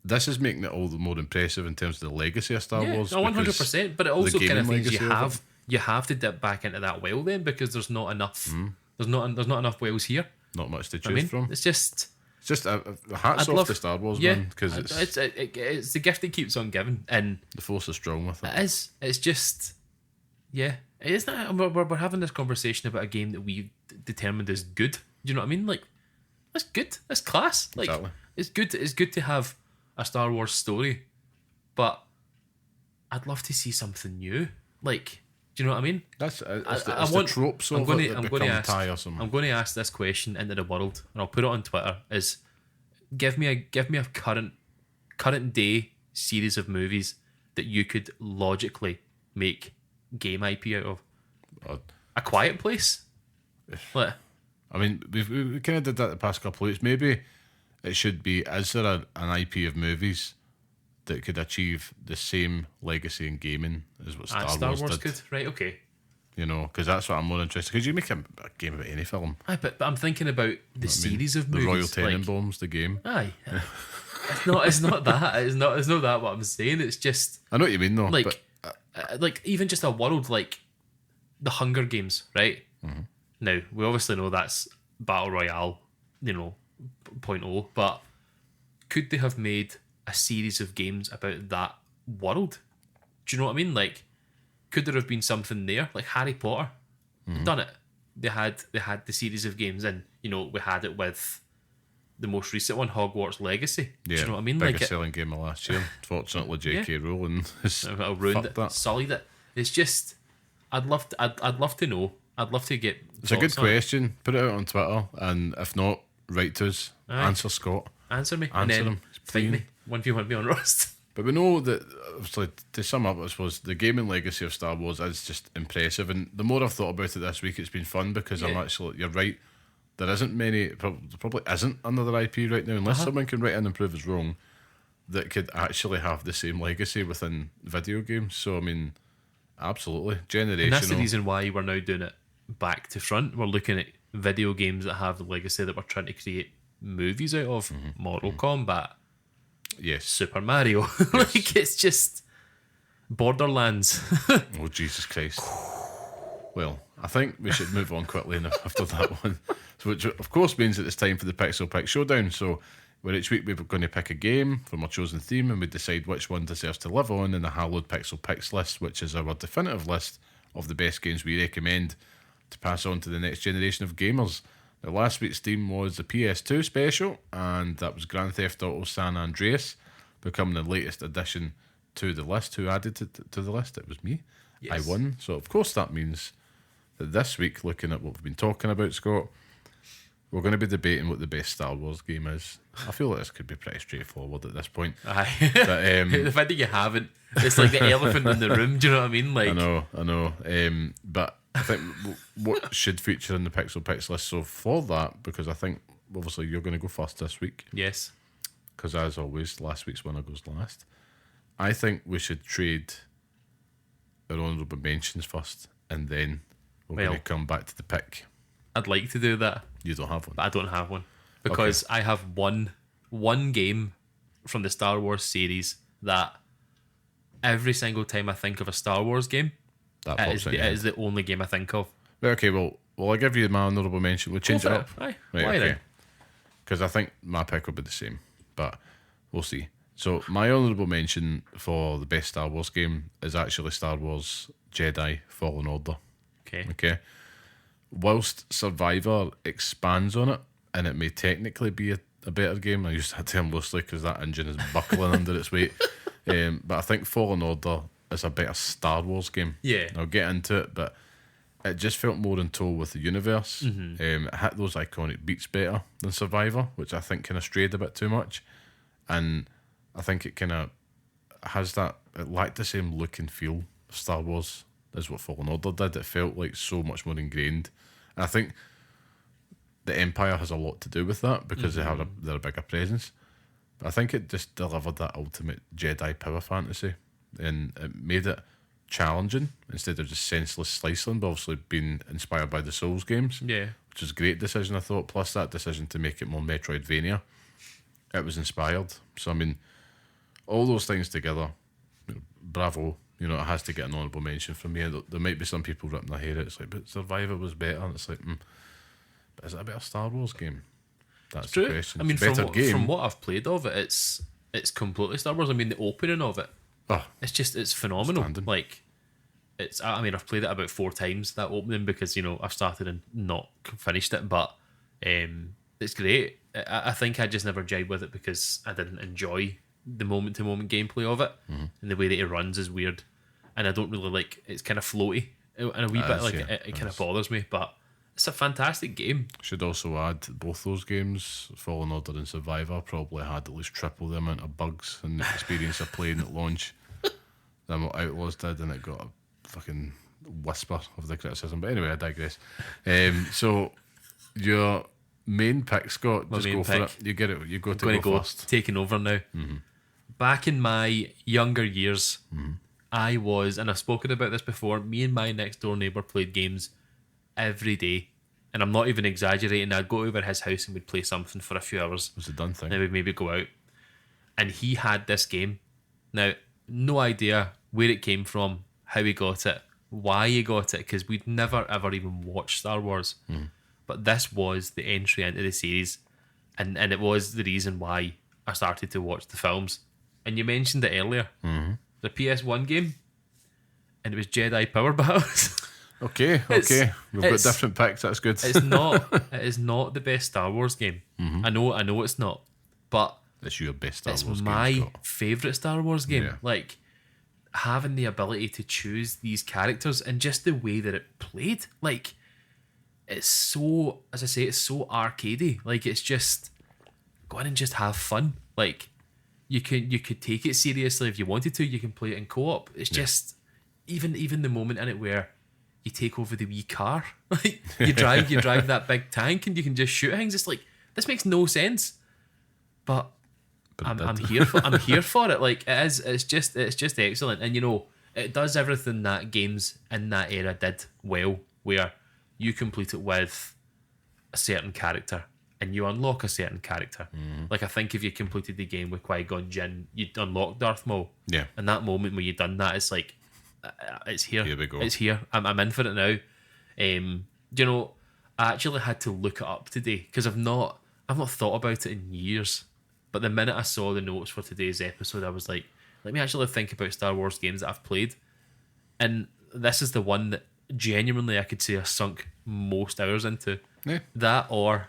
this is making it all the more impressive in terms of the legacy of Star Wars. 100%. But it also kind of means you have to dip back into that well then because there's not enough. There's not enough wells here. Not much to choose from. It's just a hats off to Star Wars, man, because it's the gift that keeps on giving, and the force is strong with it. It is. It's just it is that we're having this conversation about a game that we've determined is good. Do you know what I mean? Like, that's good. That's class. Like, exactly. It's good to have a Star Wars story, but I'd love to see something new. Like, do you know what I mean? That's the tropes of it that become tiresome. I'm going to ask this question into the world, and I'll put it on Twitter: is give me a current day series of movies that you could logically make game IP out of. A Quiet Place. What? I mean, we kind of did that the past couple of weeks. Maybe it should be: is there an IP of movies that could achieve the same legacy in gaming as what Star Wars did. could, right? Okay. You know, because that's what I'm more interested. Because you make a game about any film. Aye, but I'm thinking about the series of movies. The Royal Tenenbaums, the game. Aye. It's not that. It's not that what I'm saying. It's just I know what you mean though. like but, like even just a world like the Hunger Games, right? Mm-hmm. Now we obviously know that's Battle Royale, you know, 0.0, but could they have made a series of games about that world? Do you know what I mean? Like, could there have been something there? Like Harry Potter done it. They had the series of games, and you know we had it with the most recent one, Hogwarts Legacy. Yeah, do you know what I mean? Biggest Like selling game of last year. Fortunately, J.K. Rowling has ruined it, that. sullied it. It's just, I'd love to know. I'd love to get. It's a good question. Put it out on Twitter, and if not, write to us. Aye. Answer Scott. Answer me. Answer and then him. fight me. 1v1 me on Rust. But we know that, obviously, to sum up, I suppose, the gaming legacy of Star Wars is just impressive. And the more I've thought about it this week, it's been fun because I'm actually, you're right, there isn't many, probably isn't another IP right now, unless someone can write in and prove us wrong, that could actually have the same legacy within video games. So, I mean, absolutely. Generational. And that's the reason why we're now doing it back to front. We're looking at video games that have the legacy that we're trying to create movies out of. Mortal Kombat. Yes. Super Mario. Like, it's just Borderlands. Oh, Jesus Christ. Well, I think we should move on quickly after that one. So, which, of course, means that it's time for the Pixel Picks Showdown. So, where each week we're going to pick a game from our chosen theme and we decide which one deserves to live on in the hallowed Pixel Picks list, which is our definitive list of the best games we recommend to pass on to the next generation of gamers. Now, last week's theme was the PS2 special, and that was Grand Theft Auto San Andreas, becoming the latest addition to the list. Who added it to the list? It was me. Yes. I won. So, of course, that means that this week, looking at what we've been talking about, Scott, we're going to be debating what the best Star Wars game is. I feel like this could be pretty straightforward at this point. Aye. But, the fact that you haven't, it's like the elephant in the room. Do you know what I mean? Like, I know. But I think what should feature in the Pixel Picks list. So for that, because I think obviously you're going to go first this week. Yes. Because as always, last week's winner goes last. I think we should trade our honourable mentions first, and then we're going to come back to the pick. I'd like to do that. You don't have one, but I don't have one because I have one game from the Star Wars series that every single time I think of a Star Wars game, it is the only game I think of. Okay, well, I'll give you my honourable mention. We'll change it up. Aye. Right, Why then? Because I think my pick will be the same, but we'll see. So my honourable mention for the best Star Wars game is actually Star Wars Jedi Fallen Order. Okay. Whilst Survivor expands on it, and it may technically be a better game, I use that term loosely because that engine is buckling under its weight. But I think Fallen Order is a better Star Wars game. Yeah. I'll get into it, but it just felt more in tow with the universe. It hit those iconic beats better than Survivor, which I think kind of strayed a bit too much. And I think it kind of has that, it lacked the same look and feel of Star Wars as what Fallen Order did. It felt like so much more ingrained. And I think the Empire has a lot to do with that because they're a bigger presence. But I think it just delivered that ultimate Jedi power fantasy, and it made it challenging instead of just senseless slicing, but obviously being inspired by the Souls games. Yeah. Which was a great decision, I thought. Plus that decision to make it more Metroidvania. It was inspired. So, I mean, all those things together, bravo. You know, it has to get an honourable mention from me. There might be some people ripping their hair out. It's like, but Survivor was better. And it's like, but is it a better Star Wars game? That's the question. I mean, from what I've played of it, it's completely Star Wars. I mean, the opening of it, it's phenomenal. Standing. Like, I've played it about 4 times, that opening, because, you know, I've started and not finished it, but it's great. I think I just never jibed with it because I didn't enjoy the moment-to-moment gameplay of it, and the way that it runs is weird, and I don't really like, it's kind of floaty in a wee bit, like it kind of bothers me, but it's a fantastic game. Should also add both those games, Fallen Order and Survivor, probably had at least triple the amount of bugs and the experience of playing at launch than what Outlaws did, and it got a fucking whisper of the criticism. But anyway, I digress. So your main pick, Scott, just go for it. You get it. You go to go first. Taking over now. back in my younger years, I was, and I've spoken about this before, me and my next door neighbour played games every day. And I'm not even exaggerating. I'd go over his house and we'd play something for a few hours. It was a done thing. Then we'd maybe go out. And he had this game. Now, no idea where it came from, how he got it, why he got it, because we'd never ever even watched Star Wars. But this was the entry into the series, and it was the reason why I started to watch the films. And you mentioned it earlier, the PS1 game, and it was Jedi Power Battles. Okay. We've got different picks. That's good. It is not the best Star Wars game. I know it's not, but it's your best Star Wars game. It's my favourite Star Wars game. Yeah. Like, having the ability to choose these characters and just the way that it played. Like, it's so, as I say, it's so arcadey. Like, it's just go in and just have fun. Like, you could take it seriously if you wanted to. You can play it in co-op. It's just even the moment in it where you take over the wee car. Like, you drive that big tank and you can just shoot things. It's like, this makes no sense. But I'm here for it. Like, it's just excellent. And it does everything that games in that era did well, where you complete it with a certain character and you unlock a certain character. Like, I think if you completed the game with Qui-Gon Jinn, you'd unlock Darth Maul. Yeah. And that moment where you've done that, it's like, it's here. Here we go. It's here. I'm in for it now. I actually had to look it up today because I've not thought about it in years. But the minute I saw the notes for today's episode, I was like, let me actually think about Star Wars games that I've played. And this is the one that genuinely I could say I sunk most hours into. Yeah. That or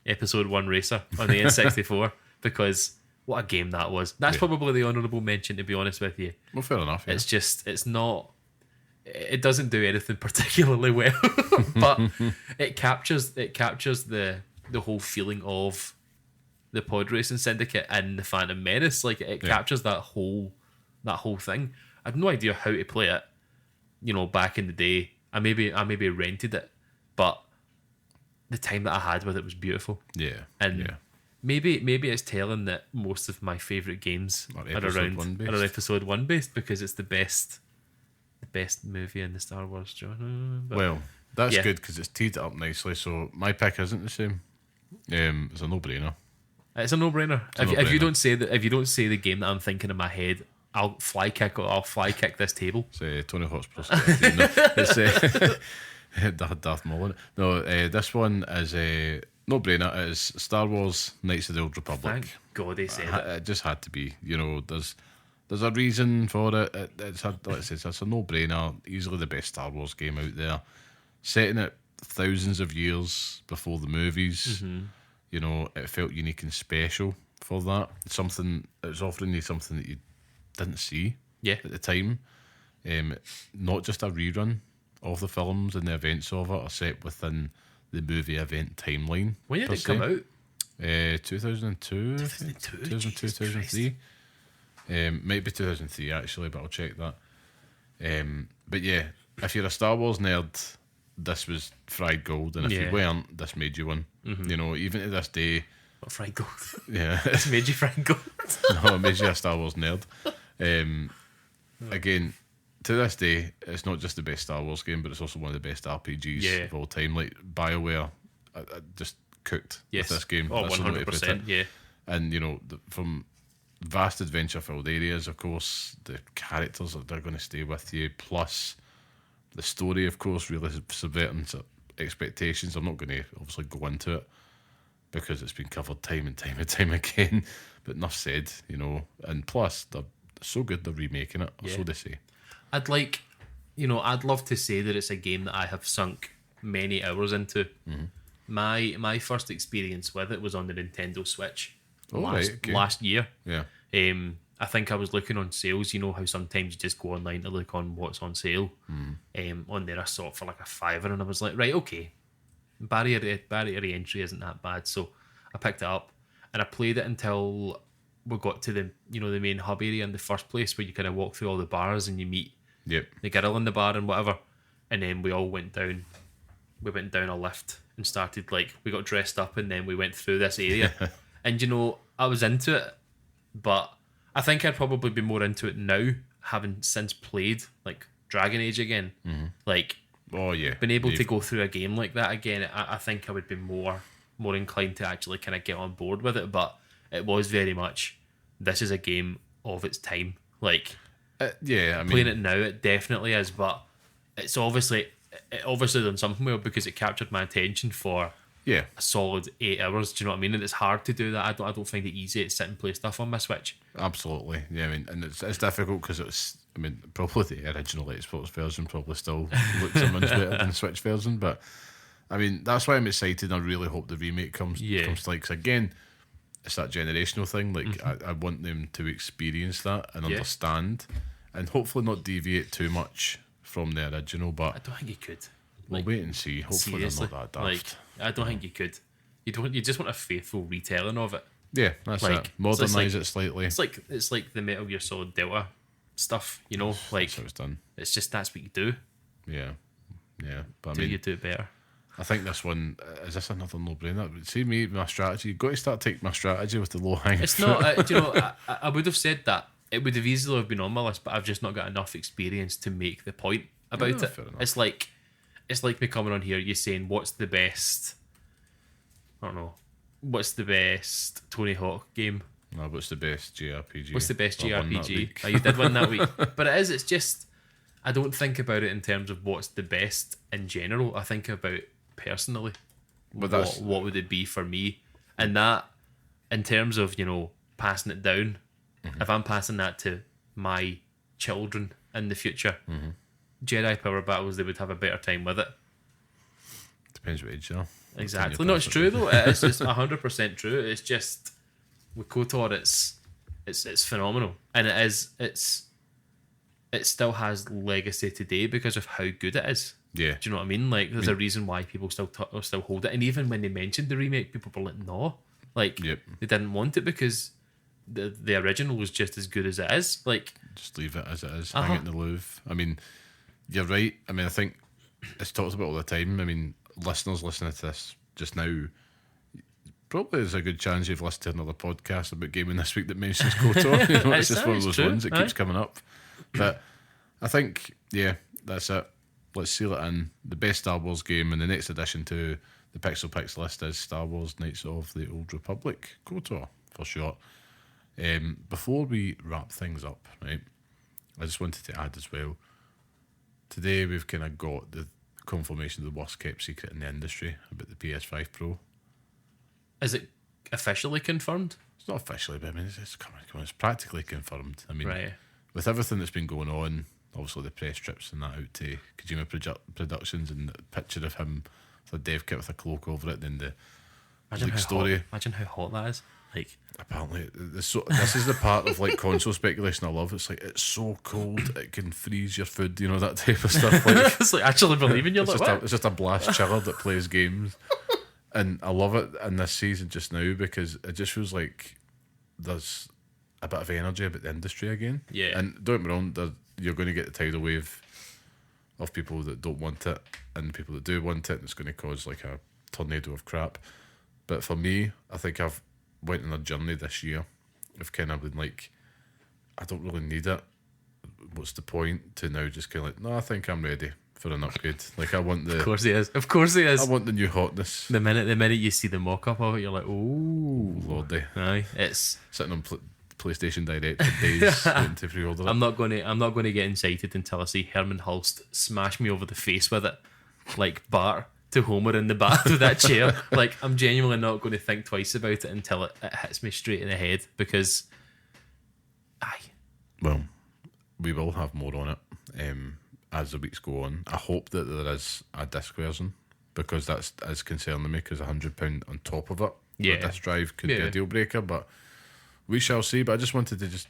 Episode 1 Racer on the N64, because what a game that was. That's probably the honourable mention, to be honest with you. Well, fair enough. Yeah. It doesn't do anything particularly well, but it captures the whole feeling of the pod racing syndicate and the Phantom Menace. Like, it captures that whole thing. I had no idea how to play it. Back in the day, I maybe rented it, but the time that I had with it was beautiful. Yeah, and maybe it's telling that most of my favourite games are around Episode 1 based, because it's the best movie in the Star Wars genre. Well, that's good because it's teed it up nicely. So my pick isn't the same. It's a no-brainer. It's a no-brainer. If you don't say the game that I'm thinking in my head, I'll fly kick this table. Say Tony Hawk's Pro Skater. No, it's Darth Maul. No, this one is a no-brainer. It is Star Wars: Knights of the Old Republic. Thank God they said it. It just had to be. There's a reason for it. It's a no-brainer. Easily the best Star Wars game out there. Setting it thousands of years before the movies. It felt unique and special for that. It was offering you something that you didn't see at the time. Not just a rerun of the films and the events of it are set within the movie event timeline. When did it come out? 2002, 2002, 2003. Might be 2003 actually, but I'll check that. But yeah, if you're a Star Wars nerd, this was fried gold, and if you weren't, this made you one. Even to this day. What fried gold? Yeah, it's made you fried gold. No, it made you a Star Wars nerd. Again, to this day, it's not just the best Star Wars game, but it's also one of the best RPGs of all time. Like BioWare, I just cooked with this game. Oh, 100%. Yeah, and from vast adventure-filled areas, of course, the characters they're going to stay with you. Plus, the story, of course, really subverting expectations. I'm not going to obviously go into it because it's been covered time and time again. But enough said, And plus, they're so good they're remaking it, or so they say. I'd love to say that it's a game that I have sunk many hours into. My first experience with it was on the Nintendo Switch last year. Yeah. I think I was looking on sales. You know how sometimes you just go online to look on what's on sale. On there I saw it for like $5, and I was like, right, okay, barrier to entry isn't that bad. So I picked it up and I played it until we got to the main hub area in the first place, where you kind of walk through all the bars and you meet the girl in the bar and whatever. And then we all went down. We went down a lift and started, we got dressed up, and then we went through this area. And I was into it, but I think I'd probably be more into it now, having since played like Dragon Age again. Like, oh yeah, being able to go through a game like that again, I think I would be more inclined to actually kind of get on board with it. But it was very much, this is a game of its time. Like, yeah, I mean, playing it now, it definitely is. But it obviously done something well, because it captured my attention for a solid 8 hours. Do you know what I mean? And it's hard to do that. I don't find it easy to sit and play stuff on my Switch. Absolutely, yeah. I mean, and it's difficult because it's. I mean, probably the original Xbox version probably still looks a much better than the Switch version, but I mean, that's why I'm excited. I really hope the remake comes to light, because again, it's that generational thing. Like, I want them to experience that and understand, and hopefully not deviate too much from the original. But I don't think you could. We'll wait and see. Hopefully seriously, they're not that daft. Like, I don't think you could. You just want a faithful retelling of it. Yeah, that's like, it. Modernise it slightly. It's like the Metal Gear Solid Delta stuff, you know. Like, that's how it's done. It's just, that's what you do. Yeah. But You do it better. I think this one is this another no-brainer. See me, my strategy. You've got to start taking my strategy with the low-hanging. It's not. Do you know? I would have said that it would have easily have been on my list, but I've just not got enough experience to make the point about it. Fair enough. It's like me coming on here, you saying what's the best. I don't know. What's the best Tony Hawk game? No, what's the best JRPG? What's the best I won that JRPG? week. Oh, you did win that week. But it's just, I don't think about it in terms of what's the best in general. I think about personally, But what would it be for me? And that, in terms of, passing it down, if I'm passing that to my children in the future, Jedi Power Battles, they would have a better time with it. Depends what age you are. Exactly. No, it's true though. It's just 100% true. It's just, with KOTOR, it's phenomenal, and it still has legacy today because of how good it is. Yeah. Do you know what I mean? Like, there's a reason why people still hold it, and even when they mentioned the remake, people were like, no, like, they didn't want it because the original was just as good as it is. Like, just leave it as it is. Hang it in the Louvre. I mean, you're right. I mean, I think it's talked about all the time. I mean, listeners listening to this just now, probably there's a good chance you've listened to another podcast about gaming this week that mentions KOTOR. It's just one of those ones that keeps coming up. But I think, that's it. Let's seal it in. The best Star Wars game, and the next addition to the Pixel Picks list is Star Wars Knights of the Old Republic, KOTOR for short. Before we wrap things up, right, I just wanted to add as well, today we've kind of got the confirmation of the worst kept secret in the industry about the PS5 Pro. Is it officially confirmed? It's not officially, but I mean, it's coming. It's practically confirmed. I mean, right. With everything that's been going on, obviously the press trips and that out to Kojima Productions, and the picture of him with a dev kit with a cloak over it, then the leak story. Imagine how hot that is. Like, apparently, this is the part of like console speculation I love. It's like, it's so cold it can freeze your food, that type of stuff. Like, it's like actually believing you're it's like, just what? it's just a blast chiller that plays games, and I love it in this season just now because it just feels like there's a bit of energy about the industry again. Yeah. And don't get me wrong, you're going to get the tidal wave of people that don't want it and people that do want it, and it's going to cause like a tornado of crap. But for me, I think I've went on a journey this year of kind of been like, I don't really need it. What's the point? To now just kind of like, no, I think I'm ready for an upgrade. Like, I want the... Of course he is. I want the new hotness. The minute you see the mock-up of it, you're like, oh, Lordy. Aye, it's... Sitting on PlayStation Direct for days waiting to pre-order it. I'm not going to get excited until I see Herman Hulst smash me over the face with it, like Bart to Homer in the bath with that chair. Like, I'm genuinely not going to think twice about it until it hits me straight in the head, because well, we will have more on it as the weeks go on. I hope that there is a disc version, because that's is concerning me, because £100 on top of it, a disc drive could be a deal breaker, but we shall see. But I just wanted to just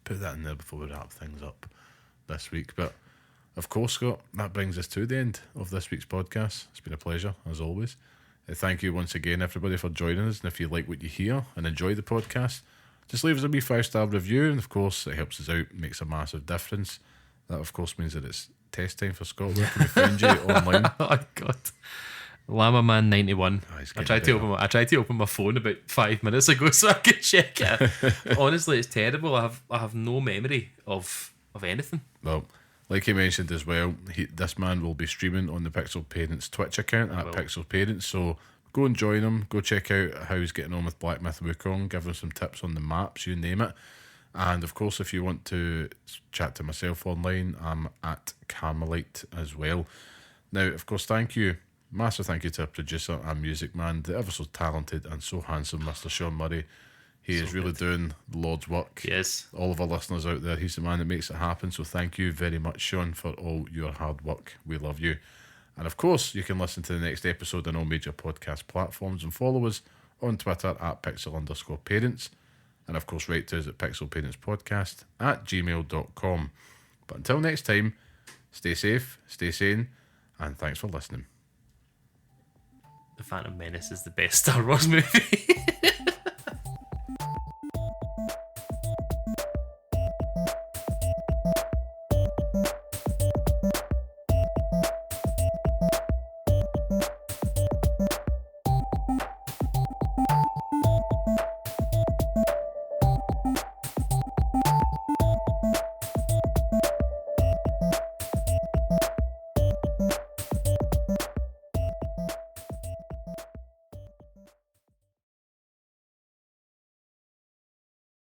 put that in there before we wrap things up this week. But of course, Scott, that brings us to the end of this week's podcast. It's been a pleasure, as always. Thank you once again, everybody, for joining us. And if you like what you hear and enjoy the podcast, just leave us a wee 5-star review. And of course, it helps us out, makes a massive difference. That, of course, means that it's test time for Scott. Where can we find you online? Oh, God. Llama Man 91. He's I getting tried to open my phone about 5 minutes ago so I could check it. Honestly, it's terrible. I have no memory of anything. Well, like he mentioned as well, this man will be streaming on the Pixel Parents Twitch account at Pixel Parents. So go and join him. Go check out how he's getting on with Black Myth Wukong. Give him some tips on the maps, you name it. And of course, if you want to chat to myself online, I'm at Carmelite as well. Now, of course, massive thank you to our producer and music man, the ever so talented and so handsome Mr. Sean Murray. He is really doing the Lord's work. Yes. All of our listeners out there, he's the man that makes it happen. So thank you very much, Sean, for all your hard work. We love you. And of course, you can listen to the next episode on all major podcast platforms and follow us on Twitter at Pixel_Parents. And of course, write to us at pixelparentspodcast@gmail.com. But until next time, stay safe, stay sane, and thanks for listening. The Phantom Menace is the best Star Wars movie.